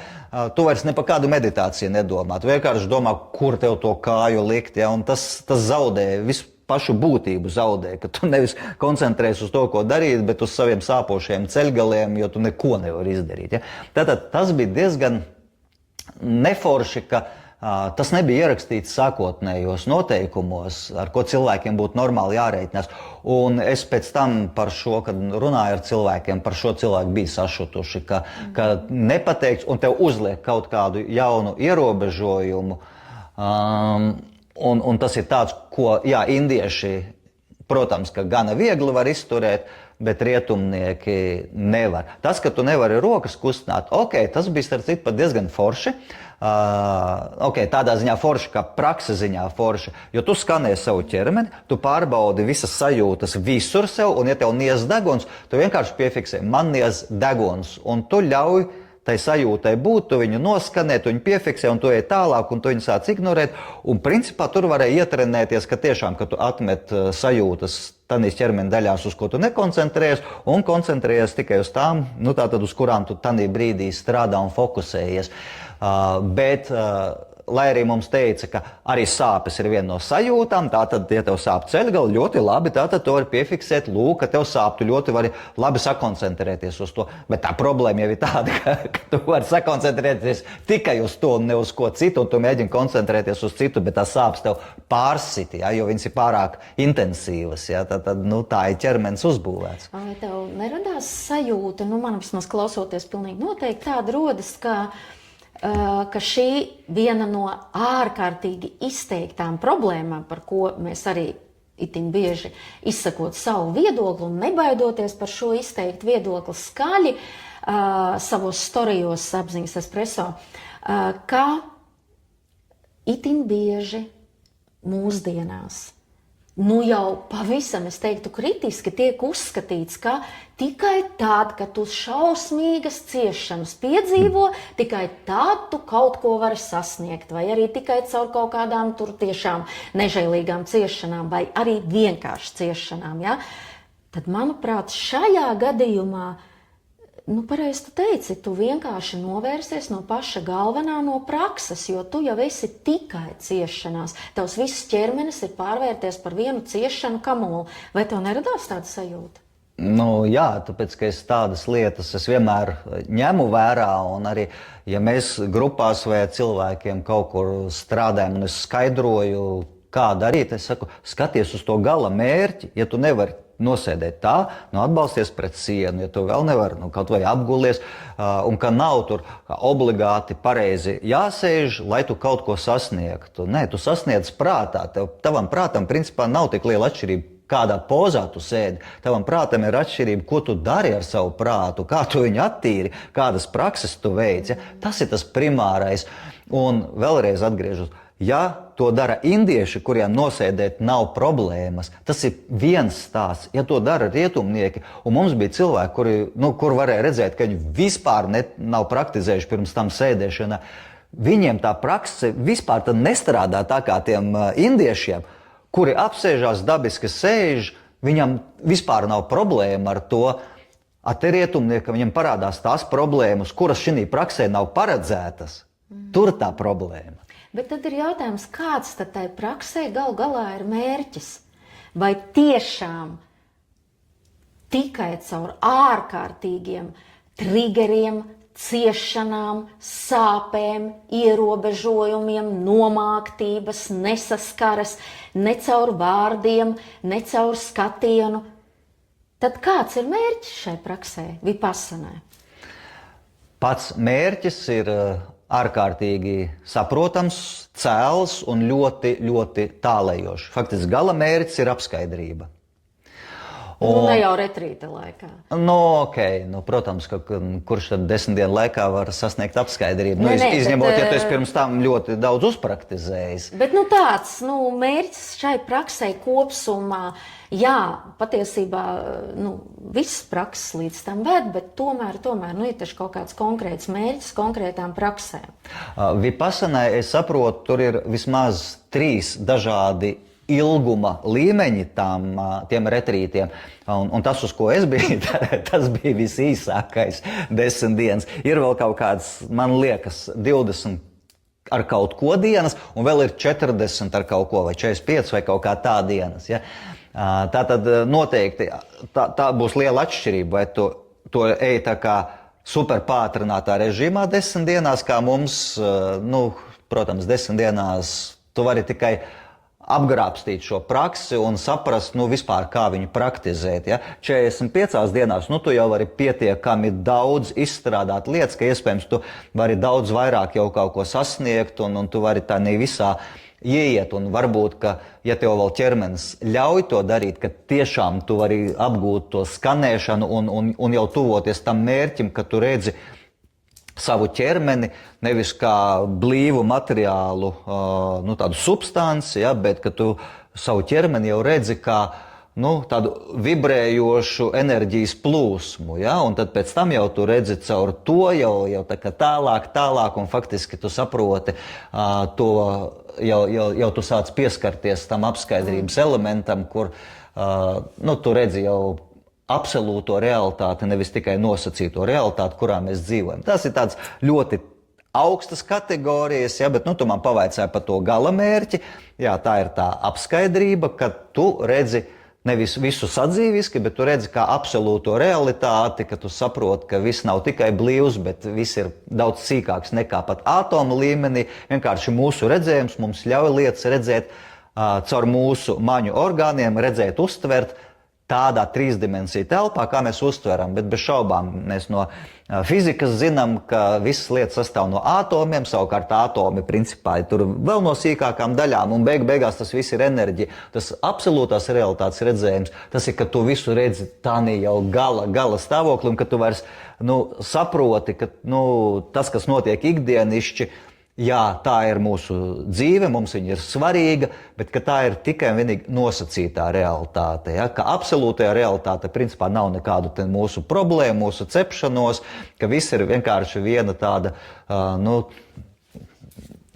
tu vairs ne par kādu meditāciju nedomā. Tu vienkārši domā, kur tev to kāju likt, ja? Un tas zaudē visu pašu būtību zaudē, ka tu nevis koncentrējies uz to, ko darīt, bet uz saviem sāpošiem ceļgaliem, jo tu neko nevari izdarīt. Ja? Tātad tas bija diezgan neforši, ka tas nebija ierakstīts sākotnējos noteikumos, ar ko cilvēkiem būtu normāli jārēķinās. Un es pēc tam par šo, kad runāju ar cilvēkiem, par šo cilvēku bija sašutuši, ka nepateikts un tev uzliek kaut kādu jaunu ierobežojumu. Un tas ir tāds, ko, jā, indieši, protams, ka gana viegli var izturēt, bet rietumnieki nevar. Tas, ka tu nevari rokas kustināt, tas bija starp citu pat diezgan forši. Tādā ziņā forši, kā praksa ziņā forši, jo tu skanē savu ķermeni, tu pārbaudi visas sajūtas visur sev, un ja tev niez deguns, tu vienkārši piefiksē, man niez deguns, un tu ļauj tai sajūtai būt, tu viņu noskanē, tu viņu piefiksē, un tu ej tālāk, un tu viņu sāc ignorēt, un principā tur varēja ietrenēties, ka tiešām, ka tu atmet sajūtas tanīs ķermeni daļās, uz ko tu nekoncentrējies, un koncentrējies tikai uz tām, nu tātad uz kurām tu tanī brīdī strādā un fokusējies. Lai arī mums teica, ka arī sāpes ir viena no sajūtām, tātad, ja tev sāp ceļgali, ļoti labi, tātad to var piefiksēt, lūk, ka tev sāp, tu ļoti vari labi sakoncentrēties uz to. Bet tā problēma jau ir tāda, ka tu vari sakoncentrēties tikai uz to un ne uz ko citu, un tu mēģini koncentrēties uz citu, bet tā sāpes tev pārsit, ja, jo viņas ir pārāk intensīvas, ja, tad tā ir ķermenis uzbūvēts. Vai tev neradās sajūta, man vismaz klausoties pilnīgi noteikti tāda rodas, ka šī viena no ārkārtīgi izteiktām problēmām, par ko mēs arī itin bieži izsakot savu viedokli un nebaidoties par šo izteikt viedokli skaļi savos storijos apziņas espreso, ka itin bieži mūsdienās jau pavisam, es teiktu, kritiski tiek uzskatīts, ka tikai tad, kad tu šausmīgas ciešanas piedzīvo, tikai tad tu kaut ko vari sasniegt, vai arī tikai caur kaut kādām tur tiešām nežēlīgām ciešanām, vai arī vienkārši ciešanām. Ja? Tad, manuprāt, šajā gadījumā, pareizi tu teici, tu vienkārši novērsies no paša galvenā, no prakses, jo tu jau esi tikai ciešanās. Tavs viss ķermenis ir pārvērties par vienu ciešanu kamolu. Vai tev neradās tāda sajūta? Jā, tāpēc, ka es tādas lietas vienmēr ņemu vērā, un arī, ja mēs grupās vai cilvēkiem kaut kur strādājam, un es skaidroju, kā darīt, es saku, skaties uz to gala mērķi, ja tu nevari nosēdēt tā, atbalsties pret sienu, ja tu vēl nevari, kaut vai apgulies, un ka nav tur obligāti pareizi jāsēž, lai tu kaut ko sasniegtu. Nē, tu sasniedz prātā. Tavam prātam, principā, nav tik liela atšķirība, kādā pozā tu sēdi. Tavam prātam ir atšķirība, ko tu dari ar savu prātu, kā tu viņu attīri, kādas prakses tu veici. Ja? Tas ir tas primārais. Un vēlreiz atgriežos. Ja to dara indieši, kuriem nosēdēt nav problēmas, tas ir viens stāsts. Ja to dara rietumnieki, un mums bija cilvēki, kur varēja redzēt, ka viņi vispār nav praktizējuši pirms tam sēdēšanā, viņiem tā prakse vispār nestrādā tā kā tiem indiešiem, kuri apsēžās dabiski sēž, viņam vispār nav problēma ar to. A te rietumniekam viņam parādās tās problēmas, kuras šī praksē nav paredzētas. Tur tā problēma. Bet tad ir jautājums, kāds tad tai praksē gal galā ir mērķis? Vai tiešām tikai caur ārkārtīgiem triggeriem, ciešanām, sāpēm, ierobežojumiem, nomāktības, nesaskaras, ne caur vārdiem, ne caur skatienu? Tad kāds ir mērķis šai praksē, vipassanai? Pats mērķis ir ārkārtīgi saprotams, cēls un ļoti, ļoti tālējošs. Faktiski gala mērķis ir apskaidrība. Ne jau retrīta laikā. Protams, ka kurš tad 10 dienu laikā var sasniegt apskaidrību? Izņemot, ja tu esi pirms tam ļoti daudz uzpraktizējis. Bet tāds mērķis šai praksei kopsumā, jā, patiesībā viss prakses līdz tam ved, bet tomēr ir taču kaut kāds konkrēts mērķis konkrētām praksēm. Vipassanai, es saprotu, tur ir vismaz 3 dažādi ilguma līmeņi tiem retrītiem. Un tas, uz ko es biju, tas bija visīsākais 10 dienas. Ir vēl kaut kāds, man liekas, 20 ar kaut ko dienas, un vēl ir 40 ar kaut ko, vai 45 vai kaut kā tā dienas. Ja? Tā tad noteikti tā būs liela atšķirība, vai to ej tā kā super pātrinātā režīmā 10 dienās, kā mums, protams, 10 dienās tu vari tikai apgrābstīt šo praksi un saprast, vispār kā viņu praktizēt. Ja? 45 dienās, tu jau vari pietiekami daudz izstrādāt lietas, ka iespējams tu vari daudz vairāk jau kaut ko sasniegt un tu vari tā ne visā ieiet. Un varbūt, ka, ja tev vēl ķermenis ļauj to darīt, ka tiešām tu vari apgūt to skanēšanu un jau tuvoties tam mērķim, ka tu redzi savu ķermeni nevis kā blīvu materiālu, tādu substanci, ja, bet ka tu savu ķermeni jau redzi kā tādu vibrējošu enerģijas plūsmu. Ja, un tad pēc tam jau tu redzi caur to jau tā kā tālāk, un faktiski tu saproti to, jau tu sāc pieskarties tam apskaidrības elementam, kur tu redzi jau absolūto realitāti, nevis tikai nosacīto realitāti, kurā mēs dzīvojam. Tas ir tāds ļoti augstas kategorijas, ja, bet tu man pavaicāji par to gala mērķi. Jā, tā ir tā apskaidrība, ka tu redzi nevis visu sadzīviski, bet tu redzi kā absolūto realitāti, ka tu saproti, ka viss nav tikai blīvs, bet viss ir daudz sīkāks nekā pat atomu līmenī. Vienkārši mūsu redzējums mums ļauj lietas redzēt caur mūsu maņu orgāniem, redzēt, uztvert tādā trīsdimensiju telpā, kā mēs uztveram, bet bez šaubām mēs no fizikas zinām, ka visas lietas sastāv no atomiem, savukārt atomi principā ir tur vēl no sīkākām daļām, un beigās tas viss ir enerģija. Tas absolūtās realitātes redzējums, tas ir, ka tu visu redzi tādā jau gala stāvoklī, un ka tu vairs saproti, ka tas, kas notiek ikdienišķi, jā, tā ir mūsu dzīve, mums viņa ir svarīga, bet ka tā ir tikai un vienīgi nosacītā realitāte. Ja? Ka absolūtajā realitāte principā nav nekādu mūsu problēmu, mūsu cepšanos, ka viss ir vienkārši viena tāda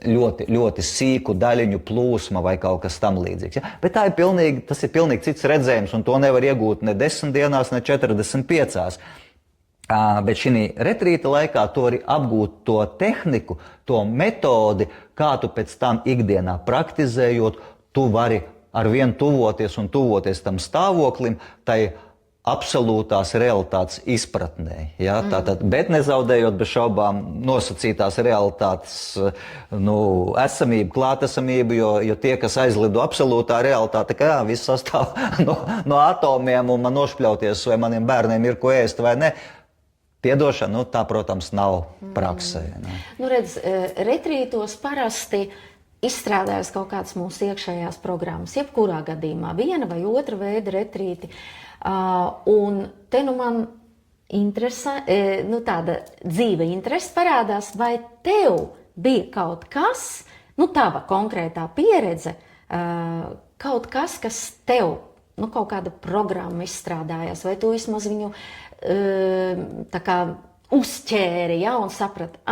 ļoti, ļoti sīku daļiņu plūsma vai kaut kas tam līdzīgs. Ja? Bet tas ir pilnīgi cits redzējums, un to nevar iegūt ne 10 dienās, ne 45. Bet šī retrīta laikā tu vari apgūt to tehniku, to metodi, kā tu pēc tam ikdienā praktizējot, tu vari arvien tuvoties tam stāvoklim, tai absolūtās realitātes izpratnē. Ja? Tātad, bet nezaudējot bez šaubām nosacītās realitātes esamību, klātesamību, jo tie, kas aizlido absolūtā realitāte, ka viss sastāv no atomiem un man nošpļauties, vai maniem bērniem ir ko ēst vai ne, piedošana, tā, protams, nav praksē. Redz, retrītos parasti izstrādājas kaut kādas mūsu iekšējās programmas, jebkurā gadījumā, viena vai otra veida retrīti. Un te man interesē, tāda dzīve interese parādās, vai tev bija kaut kas, tava konkrētā pieredze, kaut kas, kas tev, kaut kāda programma izstrādājās, vai tu vismaz viņu tā kā uzķēri, ja, un saprati,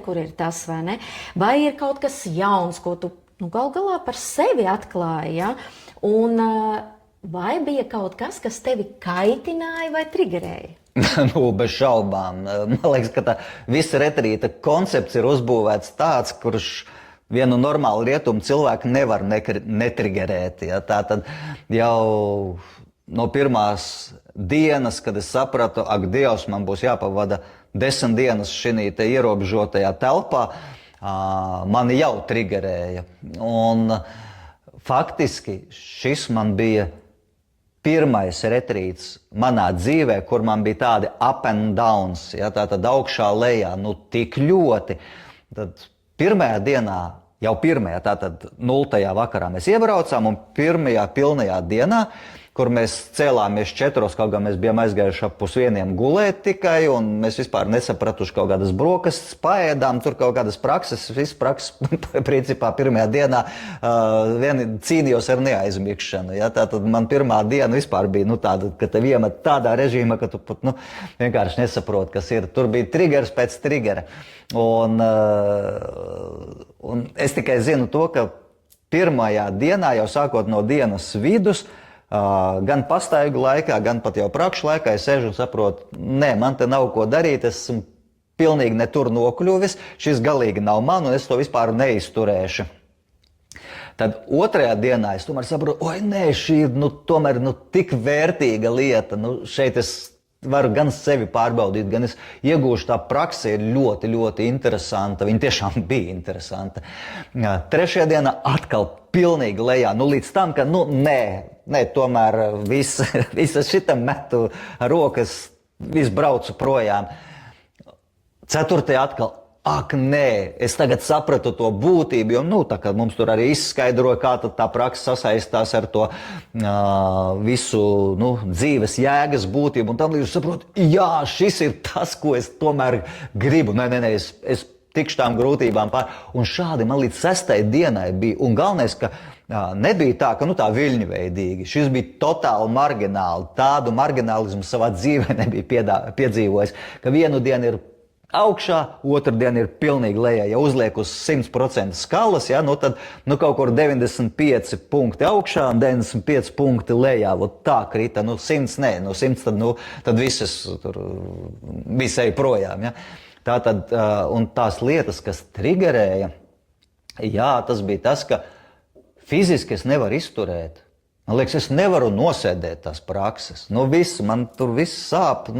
kur ir tas vai ne, vai ir kaut kas jauns, ko tu gal galā par sevi atklāji, ja, un vai bija kaut kas, kas tevi kaitināja vai trigerēja? Bez šaubām. Man liekas, ka tā visa retrīta koncepts ir uzbūvēts tāds, kurš vienu normālu rietumu cilvēku nevar netrigerēt. Ja? Tā tad jau no pirmās dienas, kad es sapratu, ak, Dievs, man būs jāpavada 10 dienas šī ierobežotajā telpā, mani jau trigerēja. Un faktiski šis man bija pirmais retrīts manā dzīvē, kur man bija tādi up and downs, ja, tātad augšā lejā, tik ļoti. Tad pirmajā dienā, jau pirmajā, tātad 0. vakarā mēs iebraucām, un pirmajā pilnajā dienā, kur mēs cēlāmies 4, kaut kā mēs bijām aizgājuši ap 1:30 gulēt tikai, un mēs vispār nesapratuši kaut kādas brokastis, paēdām, tur kaut kādas prakses, viss prakses, principā pirmajā dienā cīnījos ar neaizmigšanu. Ja? Tātad man pirmā diena vispār bija tāda, ka tev iemet tādā režīmā, ka tu pat vienkārši nesaproti, kas ir. Tur bija triggers pēc triggera. Un es tikai zinu to, ka pirmajā dienā, jau sākot no dienas vidus, gan pastaigu laikā, gan pat jau prakšu laikā es sēžu un saprotu, nē, man te nav ko darīt, es esmu pilnīgi ne tur nokļuvis, šis galīgi nav man un es to vispār neizturēšu. Tad otrajā dienā es tomēr saprotu, oi nē, šī ir tomēr tik vērtīga lieta, šeit es varu gan sevi pārbaudīt, gan es iegūšu, tā prakse ir ļoti, ļoti interesanta. Viņa tiešām bija interesanta. Trešajā dienā atkal pilnīgi lejā. Līdz tam, ka nē, tomēr visu šitam metu rokas, visu braucu projām. Ceturtajā atkal, ak, nē, es tagad sapratu to būtību, jo, tā kā mums tur arī izskaidroja, kā tad tā praksa sasaistās ar to visu, dzīves jēgas būtību, un tam līdz saprotu, jā, šis ir tas, ko es tomēr gribu. Nē, es tikšu tām grūtībām pār. Un šādi man līdz 6. dienai bija, un galvenais, ka nebija tā, ka tā viļņveidīgi. Šis bija totāli margināli. Tādu marginālismu savā dzīvē nebija piedzīvojis, ka vienu dienu ir augšā, otru dienu ir pilnīgi lejā. Ja uzliek uz 100% skalas, tad kaut kur 95 punkti augšā un 95 punkti lejā. Tā krita, 100 nē, 100 tad visas tur visai projām. Ja? Tātad, un tās lietas, kas triggerēja, tas bija tas, ka fiziski es nevaru izturēt. Man liekas, es nevaru nosēdēt tās prakses. Man tur viss sāp,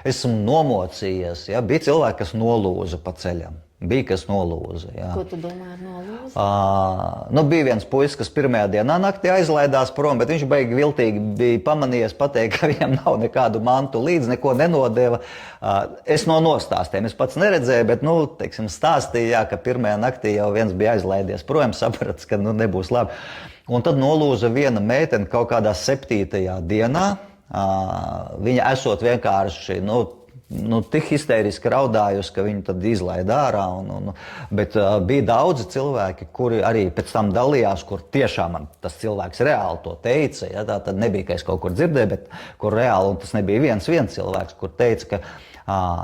esmu nomocījies. Ja? Bija cilvēki, kas nolūza pa ceļam. Bija, kas nolūza. Ja? Ko tu domā ar nolūzu? Bija viens puisis, kas pirmajā dienā naktī aizlaidās prom, bet viņš baigi viltīgi bija pamanījies pateikt, ka viņam nav nekādu mantu līdzi, neko nenodeva. Es no nostāstiem, es pats neredzēju, bet, stāstīja, ka pirmajā naktī jau viens bija aizlaidies prom, saprats, ka nebūs labi. Un tad nolūza viena meitene kaut kādā 7. dienā. Viņa esot vienkārši, tik histēriski raudājusi, ka viņu tad izlaida ārā. Bet bija daudzi cilvēki, kuri arī pēc tam dalījās, kur tiešām man tas cilvēks reāli to teica. Ja? Tā tad nebija, ka es kaut kur dzirdēju, bet kur reāli, un tas nebija viens cilvēks, kur teica, ka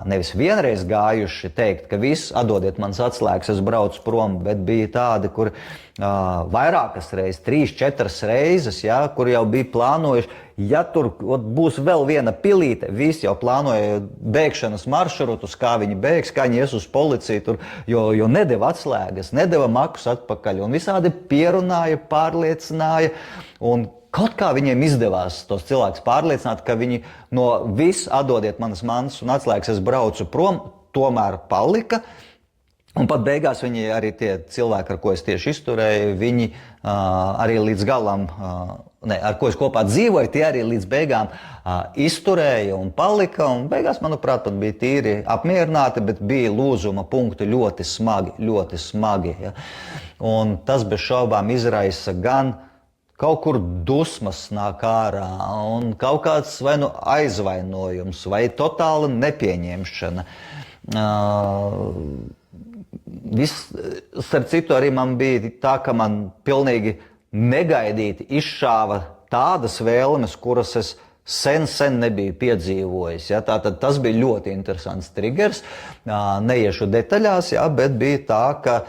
nevis vienreiz gājuši teikt, ka viss, atdodiet manas atslēgas, es braucu prom, bet bija tādi, kur vairākas reizes, 3-4 reizes, ja, kur jau bija plānojuši, ja tur būs vēl viena pilīte, visi jau plānoja bēgšanas maršrutus, kā viņi bēgs, kā viņi ies uz policiju, tur, jo nedeva atslēgas, nedeva makus atpakaļ, un visādi pierunāja, pārliecināja, un kaut kā viņiem izdevās tos cilvēkus pārliecināt, ka viņi no viss atdodiet manas mantas un atslēgas, es braucu prom, tomēr palika. Un pat beigās viņi arī tie cilvēki, ar ko es tieši izturēju, viņi arī līdz galam, ar ko es kopā dzīvoju, tie arī līdz beigām izturēja un palika. Un beigās, manuprāt, pat bija tīri apmierināti, bet bija lūzuma punkti ļoti smagi. Ja? Un tas bez šaubām izraisa gan kaut kur dusmas nāk ārā, un kaut kāds vai aizvainojums, vai totāla nepieņemšana. Starp citu, arī man bija tā, ka man pilnīgi negaidīti izšāva tādas vēlmes, kuras es sen nebiju piedzīvojis. Ja? Tātad tas bija ļoti interesants triggers. Neiešu detaļās, ja? Bet bija tā, ka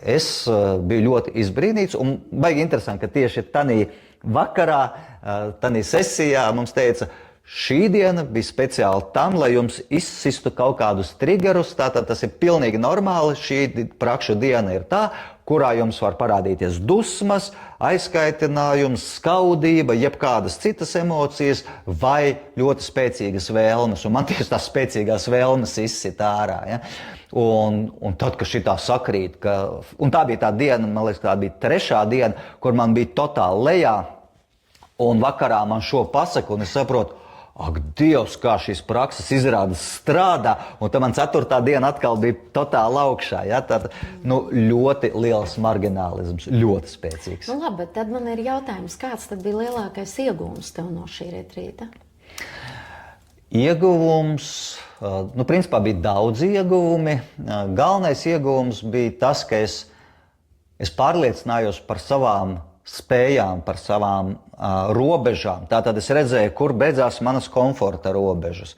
es biju ļoti izbrīnīts, un baigi interesanti, ka tieši tanī vakarā, tanī sesijā mums teica, šī diena bija speciāli tam, lai jums izsistu kaut kādus triggerus, tātad tas ir pilnīgi normāli, šī prakšu diena ir tā, kurā jums var parādīties dusmas, aizkaitinājums, skaudība, jebkādas citas emocijas vai ļoti spēcīgas vēlmes, un man tieši tās spēcīgās vēlmes izsit ārā. Ja? Un tad, kad šitā sakrīt, un tā bija tā diena, man liekas, tā bija 3. diena, kur man bija totāli lejā, un vakarā man šo pasaku, un es saprotu, ak, Dievs, kā šīs prakses izrādes strādā, un tad man 4. diena atkal bija totāli augšā. Ja? Tad, ļoti liels marginālisms, ļoti spēcīgs. Nu, labi, bet tad man ir jautājums, kāds tad bija lielākais iegūms tev no šī retrīta? Ieguvums, principā bija daudz ieguvumi. Galvenais ieguvums bija tas, ka es pārliecinājos par savām spējām, par savām robežām. Tātad es redzēju, kur beidzās manas komforta robežas,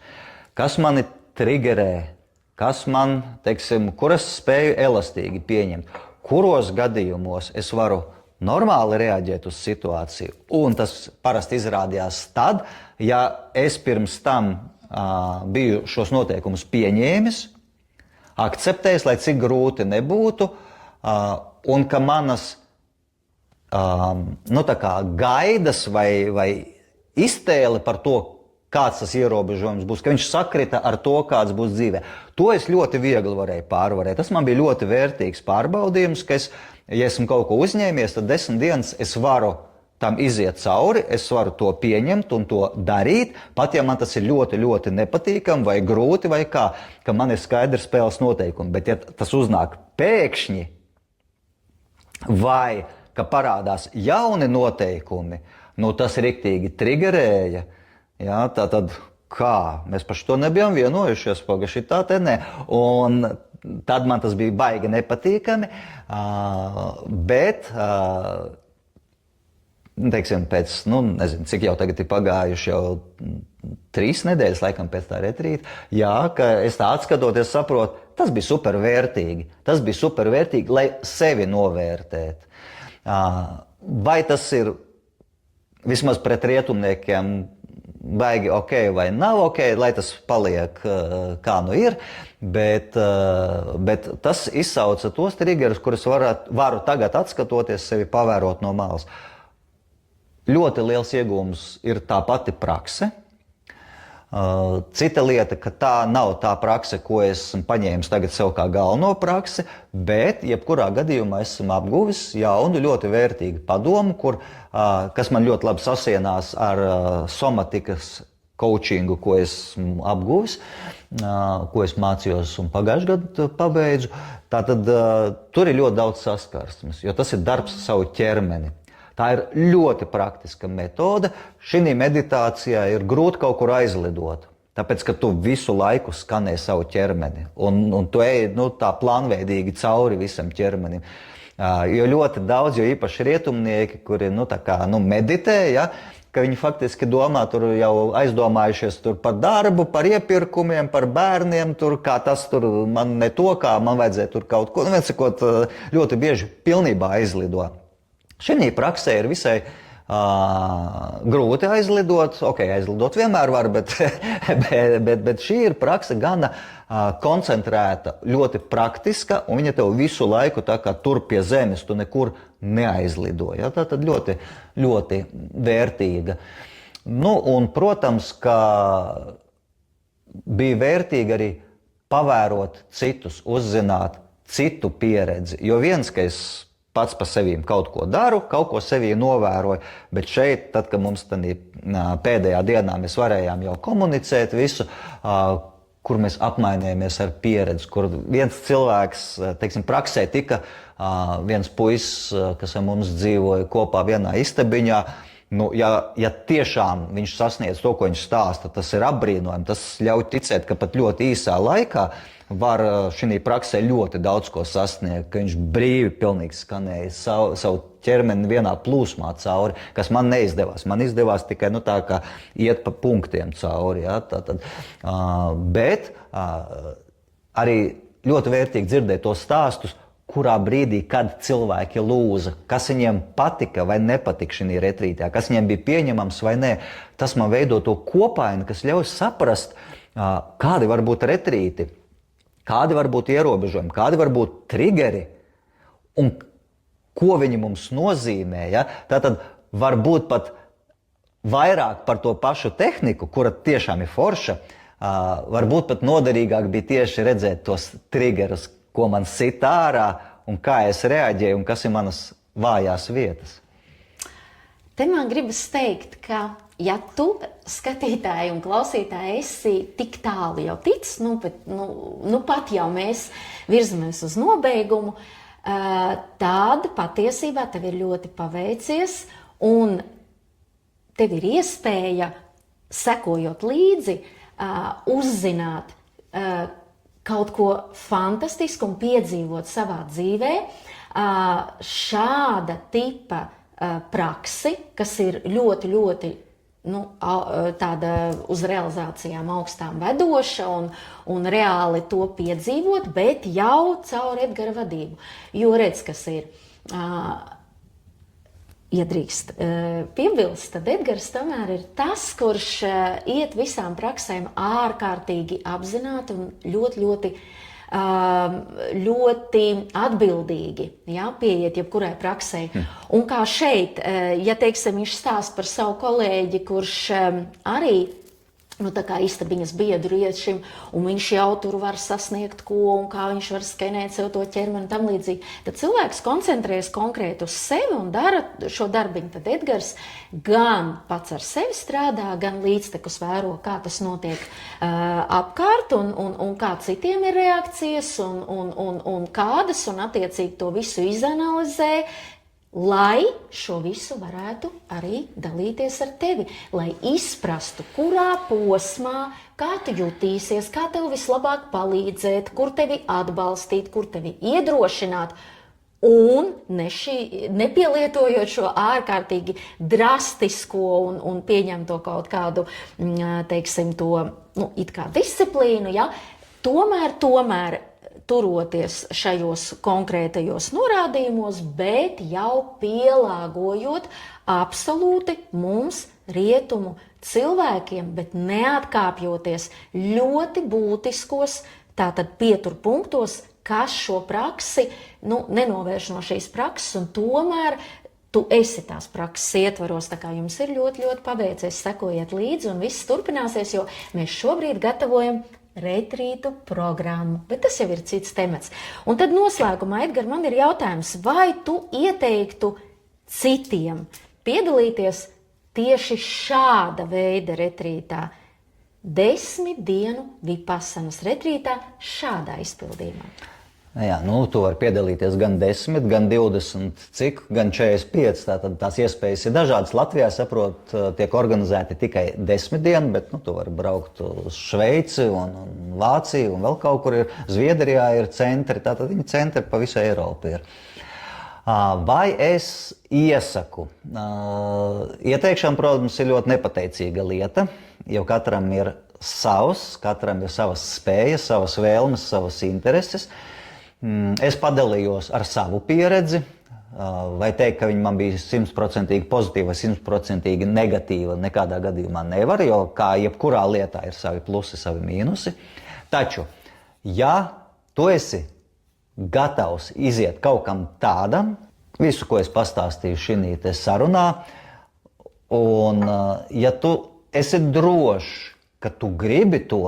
kas mani triggerē, kas man, teiksim, kur es spēju elastīgi pieņemt, kuros gadījumos es varu normāli reaģēt uz situāciju. Un tas parasti izrādījās tad, ja es pirms tam biju šos noteikumus pieņēmis, akceptējis, lai cik grūti nebūtu, un ka manas gaidas vai iztēle par to, kāds tas ierobežojums būs, ka viņš sakrita ar to, kāds būs dzīvē. To es ļoti viegli varēju pārvarēt. Tas man bija ļoti vērtīgs pārbaudījums, ka ja esmu kaut ko uzņēmies, tad 10 dienas es varu tam iziet cauri, es varu to pieņemt un to darīt, pat ja man tas ir ļoti, ļoti nepatīkami vai grūti vai kā, ka man ir skaidri spēles noteikumi. Bet ja tas uznāk pēkšņi vai ka parādās jauni noteikumi, tas riktīgi triggerēja. Ja, tātad, kā? Mēs par to nebijām vienojušies, pagaši tā te ne. Un tad man tas bija baigi nepatīkami, bet, teiksim, pēc, nezinu, cik jau tagad ir pagājuši jau 3 nedēļas, laikam, pēc tā retrīta, jā, ka es tā atskatoties saprotu, tas bija supervērtīgi. Tas bija supervērtīgi, lai sevi novērtētu. Vai tas ir vismaz pret rietumniekiem baigi ok vai nav ok, lai tas paliek kā ir, bet tas izsauca tos triggerus, kurus varu tagad atskatoties sevi pavērot no malas. Ļoti liels iegūms ir tā pati prakse. Cita lieta, ka tā nav tā prakse, ko esmu paņēmis tagad sev kā galveno praksi, bet jebkurā gadījumā esmu apguvis jaunu, ļoti vērtīgu padomu, kas man ļoti labi sasienās ar somatikas coachingu, ko esmu apguvis, ko es mācījos un pagājušajā gadā pabeidzu. Tātad tur ir ļoti daudz saskarsmes, jo tas ir darbs ar savu ķermeni. Tā ir ļoti praktiska metode. Šī meditācijā ir grūti kaut kur aizlidot, tāpēc, ka tu visu laiku skanē savu ķermeni un tu ej tā plānveidīgi cauri visam ķermenim. Jo ļoti daudz, jo īpaši rietumnieki, kuri meditē, ja, ka viņi faktiski domā, tur jau aizdomājušies par darbu, par iepirkumiem, par bērniem, kā tas man ne to, kā man vajadzēja tur kaut ko, sakot, ļoti bieži pilnībā aizlido. Šī praksē ir visai grūti aizlidot. Ok, aizlidot vienmēr var, bet šī ir prakse gana koncentrēta, ļoti praktiska, un viņa tev visu laiku tā kā tur pie zemes, tu nekur neaizlido. Ja? Tā tad ļoti, ļoti vērtīga. Un, protams, ka bija vērtīgi arī pavērot citus, uzzināt citu pieredzi, jo viens, ka es pats par sevīm kaut ko daru, kaut ko sevī novēroju, bet šeit, tad, kad mums pēdējā dienā mēs varējām jau komunicēt visu, kur mēs apmainījāmies ar pieredzi, kur viens cilvēks, teiksim, praksē tika viens puisis, kas ar mums dzīvoja kopā vienā istabiņā. Ja tiešām viņš sasniedz to, ko viņš stāsta, tas ir apbrīnojami, tas ļauj ticēt, ka pat ļoti īsā laikā var šī praksē ļoti daudz ko sasniegt, ka viņš brīvi pilnīgi skanēja savu ķermeni vienā plūsmā cauri, kas man neizdevās. Man izdevās tikai tā kā iet pa punktiem cauri. Ja? Bet arī ļoti vērtīgi dzirdēt tos stāstus, kurā brīdī, kad cilvēki lūza, kas viņiem patika vai nepatika šī retrītā, kas viņiem bija pieņemams vai nē. Tas man veido to kopainu, kas ļauj saprast, kādi var būt retrīti, kādi var būt ierobežojumi, kādi var būt triggeri un ko viņi mums nozīmē. Ja? Tātad varbūt pat vairāk par to pašu tehniku, kura tiešām ir forša, varbūt pat noderīgāk bija tieši redzēt tos triggerus, ko man sit ārā un kā es reaģēju un kas ir manas vājās vietas. te man gribas teikt, ka ja tu, skatītāji un klausītāji, esi tik tālu jau ticis, pat jau mēs virzamies uz nobeigumu, tad patiesībā tev ir ļoti paveicies un tev ir iespēja, sekojot līdzi, uzzināt kaut ko fantastisku un piedzīvot savā dzīvē, šāda tipa praksi, kas ir ļoti, ļoti tāda uz realizācijām augstām vedoša un reāli to piedzīvot, bet jau caur Edgara vadību. Jo redz, kas ir, ja drīkst piebilst, tad Edgars tomēr ir tas, kurš iet visām praksēm ārkārtīgi apzināti un ļoti atbildīgi, pieiet jebkurai praksei. Un kā šeit, ja teiksim, viņš stāsta par savu kolēģi, kurš arī tā kā istabiņas biedru iet šim, un viņš jau tur var sasniegt ko, un kā viņš var skenēt sev to ķermeni un tam līdzīgi. Tad cilvēks koncentrējas konkrēti uz sevi un dara šo darbiņu. Tad Edgars gan pats ar sevi strādā, gan līdztekus vēro, kā tas notiek apkārt, un kā citiem ir reakcijas, un kādas, un attiecīgi to visu izanalizē, lai šo visu varētu arī dalīties ar tevi, lai izprastu, kurā posmā, kā tu jutīsies, kā tev vislabāk palīdzēt, kur tevi atbalstīt, kur tevi iedrošināt, un nepielietojot šo ārkārtīgi drastisko un pieņemto kaut kādu, teiksim, to, it kā disciplīnu, tomēr turoties šajos konkrētajos norādījumos, bet jau pielāgojot absolūti mums rietumu cilvēkiem, bet neatkāpjoties ļoti būtiskos tātad pieturpunktos, kas šo praksi nenovērš no šīs prakses, un tomēr tu esi tās prakses ietvaros, tā kā jums ir ļoti paveicies, sekojiet līdzi, un viss turpināsies, jo mēs šobrīd gatavojam retrītu programmu, bet tas jau ir cits temats. Un tad noslēgumā, Edgar, man ir jautājums, vai tu ieteiktu citiem piedalīties tieši šāda veida retrītā, 10 dienu vipassanas retrītā, šādā izpildījumā? Jā, tu vari piedalīties gan 10, gan 20, cik, gan 45. Tātad tās iespējas ir dažādas. Latvijā, saprot, tiek organizēti tikai 10 dienu, bet tu vari braukt uz Šveici un Vāciju un vēl kaut kur ir. Zviedrijā ir centri, tātad viņi centri pa visu Eiropu ir. Vai es iesaku? Ieteikšana, protams, ir ļoti nepateicīga lieta, jo katram ir savas spējas, savas vēlmes, savas intereses. Es padalījos ar savu pieredzi, vai teikt, ka viņa man bija 100% pozitīva vai 100% negatīva, nekādā gadījumā nevar, jo kā jebkurā lietā ir savi plusi, savi mīnusi. Taču, ja tu esi gatavs iziet kaut kam tādam, visu, ko es pastāstīju šī sarunā, un ja tu esi drošs, ka tu gribi to,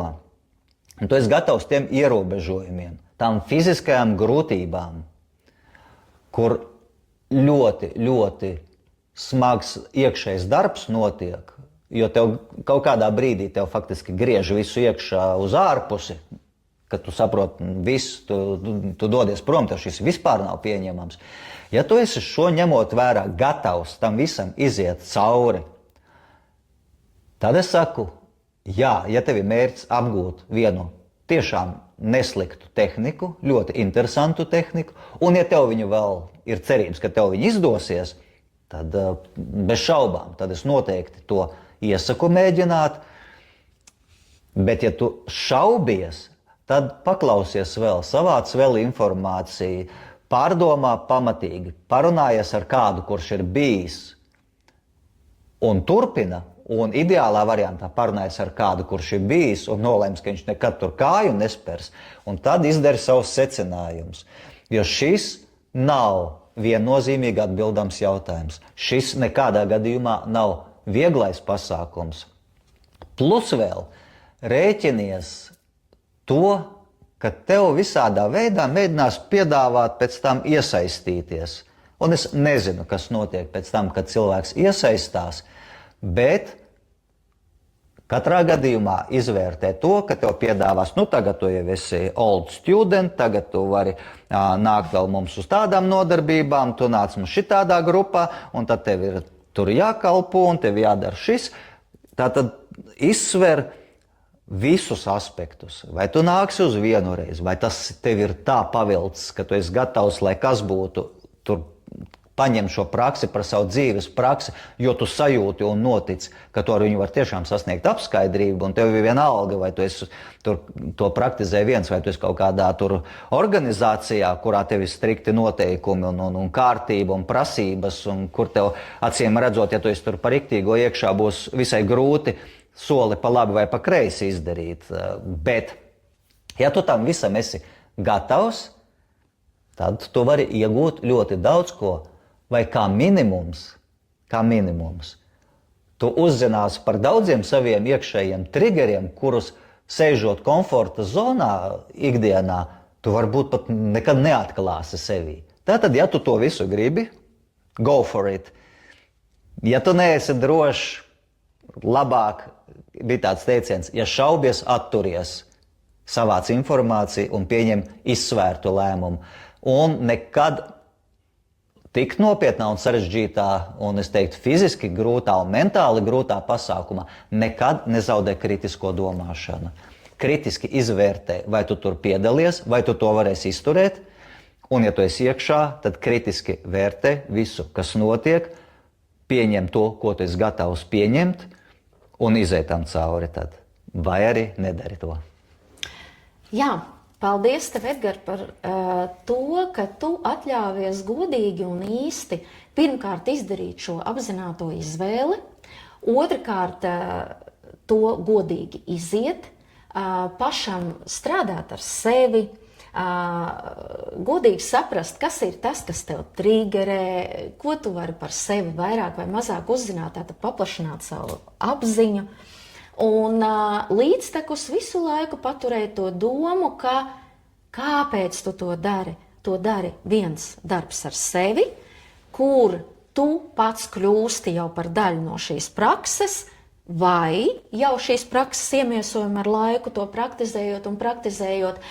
un tu esi gatavs tiem ierobežojumiem, tām fiziskajām grūtībām, kur ļoti smags iekšējs darbs notiek, jo tev kaut kādā brīdī tev faktiski griež visu iekšā uz ārpusi, kad tu saproti visu, tu dodies prom, tev šis vispār nav pieņemams. Ja tu esi šo ņemot vērā gatavs tam visam iziet cauri, tad es saku, jā, ja tev ir mērķis apgūt vienu tiešām nesliktu tehniku, ļoti interesantu tehniku, un ja tev viņu vēl ir cerības, ka tev viņa izdosies, tad bez šaubām, tad es noteikti to iesaku mēģināt, bet ja tu šaubies, tad paklausies vēl, savāc vēl informāciju, pārdomā pamatīgi, parunājies ar kādu, kurš ir bijis un turpina, un ideālā variantā parunājas ar kādu, kurš ir bijis un nolēms, ka viņš nekad tur kāju nespers, un tad izdara savus secinājumus. Jo šis nav viennozīmīgi atbildams jautājums. Šis nekādā gadījumā nav vieglais pasākums. Plus vēl rēķinies to, ka tev visādā veidā mēģinās piedāvāt pēc tam iesaistīties. Un es nezinu, kas notiek pēc tam, kad cilvēks iesaistās, bet katrā gadījumā izvērtē to, ka tev piedāvās, tagad tu jau esi old student, tagad tu vari nākt vēl mums uz tādām nodarbībām, tu nāc mums šitādā grupā, un tad tev ir tur jākalpo, un tev jādara šis. Tātad izsver visus aspektus. Vai tu nāksi uz vienu reizi, vai tas tev ir tā pavilcis, ka tu esi gatavs, lai kas būtu, tur paņem šo praksi par savu dzīves praksi, jo tu sajūti un notici, ka tu ar viņu var tiešām sasniegt apskaidrību, un tev ir vienalga, vai tu esi tur to praktizē viens, vai tu esi kaut kādā tur organizācijā, kurā tev ir strikti noteikumi un kārtība un prasības, un kur tev acīm redzot, ja tu esi tur par riktīgo iekšā, būs visai grūti soli pa labi vai pa kreisi izdarīt. Bet, ja tu tam visam esi gatavs, tad tu vari iegūt ļoti daudz ko. Vai kā minimums, tu uzzināsi par daudziem saviem iekšējiem triggeriem, kurus sēžot komforta zonā ikdienā, tu varbūt pat nekad neatklāsi sevī. Tātad, ja tu to visu gribi, go for it. Ja tu neesi drošs, labāk bija tāds teiciens, ja šaubies, atturies, savāc informāciju un pieņem izsvērtu lēmumu. Un nekad tik nopietnā un sarežģītā, un es teiktu fiziski grūtā un mentāli grūtā pasākumā nekad nezaudē kritisko domāšanu. Kritiski izvērtē, vai tu tur piedalies, vai tu to varēsi izturēt, un ja tu esi iekšā, tad kritiski vērtē visu, kas notiek, pieņem to, ko tu esi gatavs pieņemt, un iziet tam cauri tad. Vai arī nedari to. Jā. Paldies, tev, Edgar, par to, ka tu atļāvies godīgi un īsti pirmkārt izdarīt šo apzināto izvēli, otrkārt to godīgi iziet, pašam strādāt ar sevi, godīgi saprast, kas ir tas, kas tev triggerē, ko tu vari par sevi vairāk vai mazāk uzzināt, tātad paplašināt savu apziņu. Un līdztekus visu laiku paturēt to domu, ka kāpēc tu to dari? To dari viens darbs ar sevi, kur tu pats kļūsti jau par daļu no šīs prakses, vai jau šīs prakses iemiesojumi ar laiku to praktizējot un praktizējot.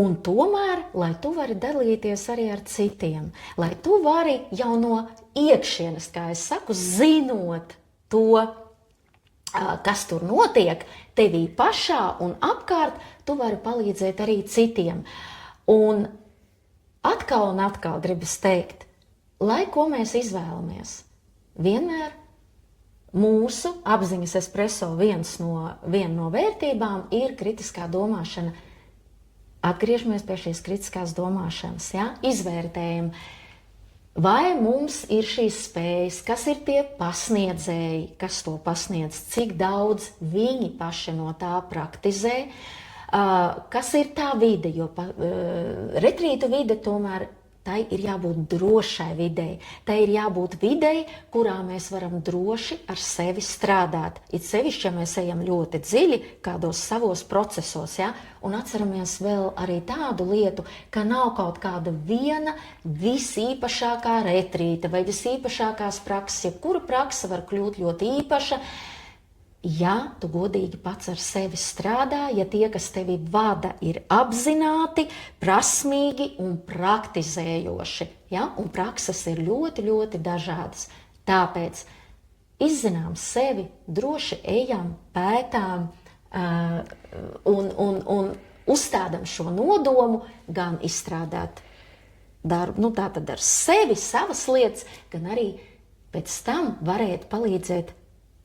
Un tomēr, lai tu vari dalīties arī ar citiem, lai tu vari jau no iekšienes, kā es saku, zinot to, kas tur notiek, tevī pašā un apkārt, tu vari palīdzēt arī citiem. Un atkal gribas teikt, lai ko mēs izvēlamies, vienmēr mūsu apziņas espreso viena no vērtībām ir kritiskā domāšana. Atgriežamies pie šīs kritiskās domāšanas, ja? Izvērtējam. Vai mums ir šīs spējas, kas ir tie pasniedzēji, kas to pasniedz, cik daudz viņi paši no tā praktizē, kas ir tā vide, jo retrītu vide tomēr tai ir jābūt drošai videi. Tai ir jābūt videi, kurā mēs varam droši ar sevi strādāt. It sevišķi, ja mēs ejam ļoti dziļi kādos savos procesos, ja? Un atceramies vēl arī tādu lietu, ka nav kaut kāda viena visīpašākā retrīta vai visīpašākās prakses. Jebkura prakse var kļūt ļoti īpaša, ja tu godīgi pats ar sevi strādā, ja tie, kas tevi vada, ir apzināti, prasmīgi un praktizējoši. Ja? Un prakses ir ļoti, ļoti dažādas. Tāpēc izzinām sevi, droši ejam, pētām un uzstādam šo nodomu, gan izstrādāt darbu, tātad ar sevi, savas lietas, gan arī pēc tam varēt palīdzēt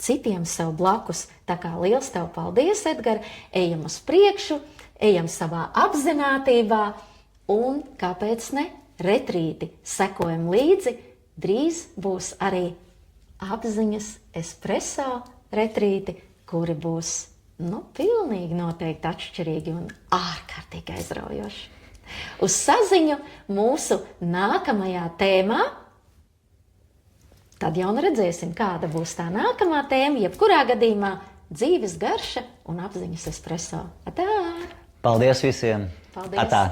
citiem sev blakus. Tā kā liels tev paldies, Edgar, ejam uz priekšu, ejam savā apzinātībā un, kāpēc ne, retrīti, sekojam līdzi, drīz būs arī apziņas espreso retrīti, kuri būs, pilnīgi noteikti atšķirīgi un ārkārtīgi aizraujoši. Uz saziņu mūsu nākamajā tēmā. Tad jau redzēsim, kāda būs tā nākamā tēma, jebkurā gadījumā dzīves garša un apziņas espreso. Atā! Paldies visiem! Paldies! Atā.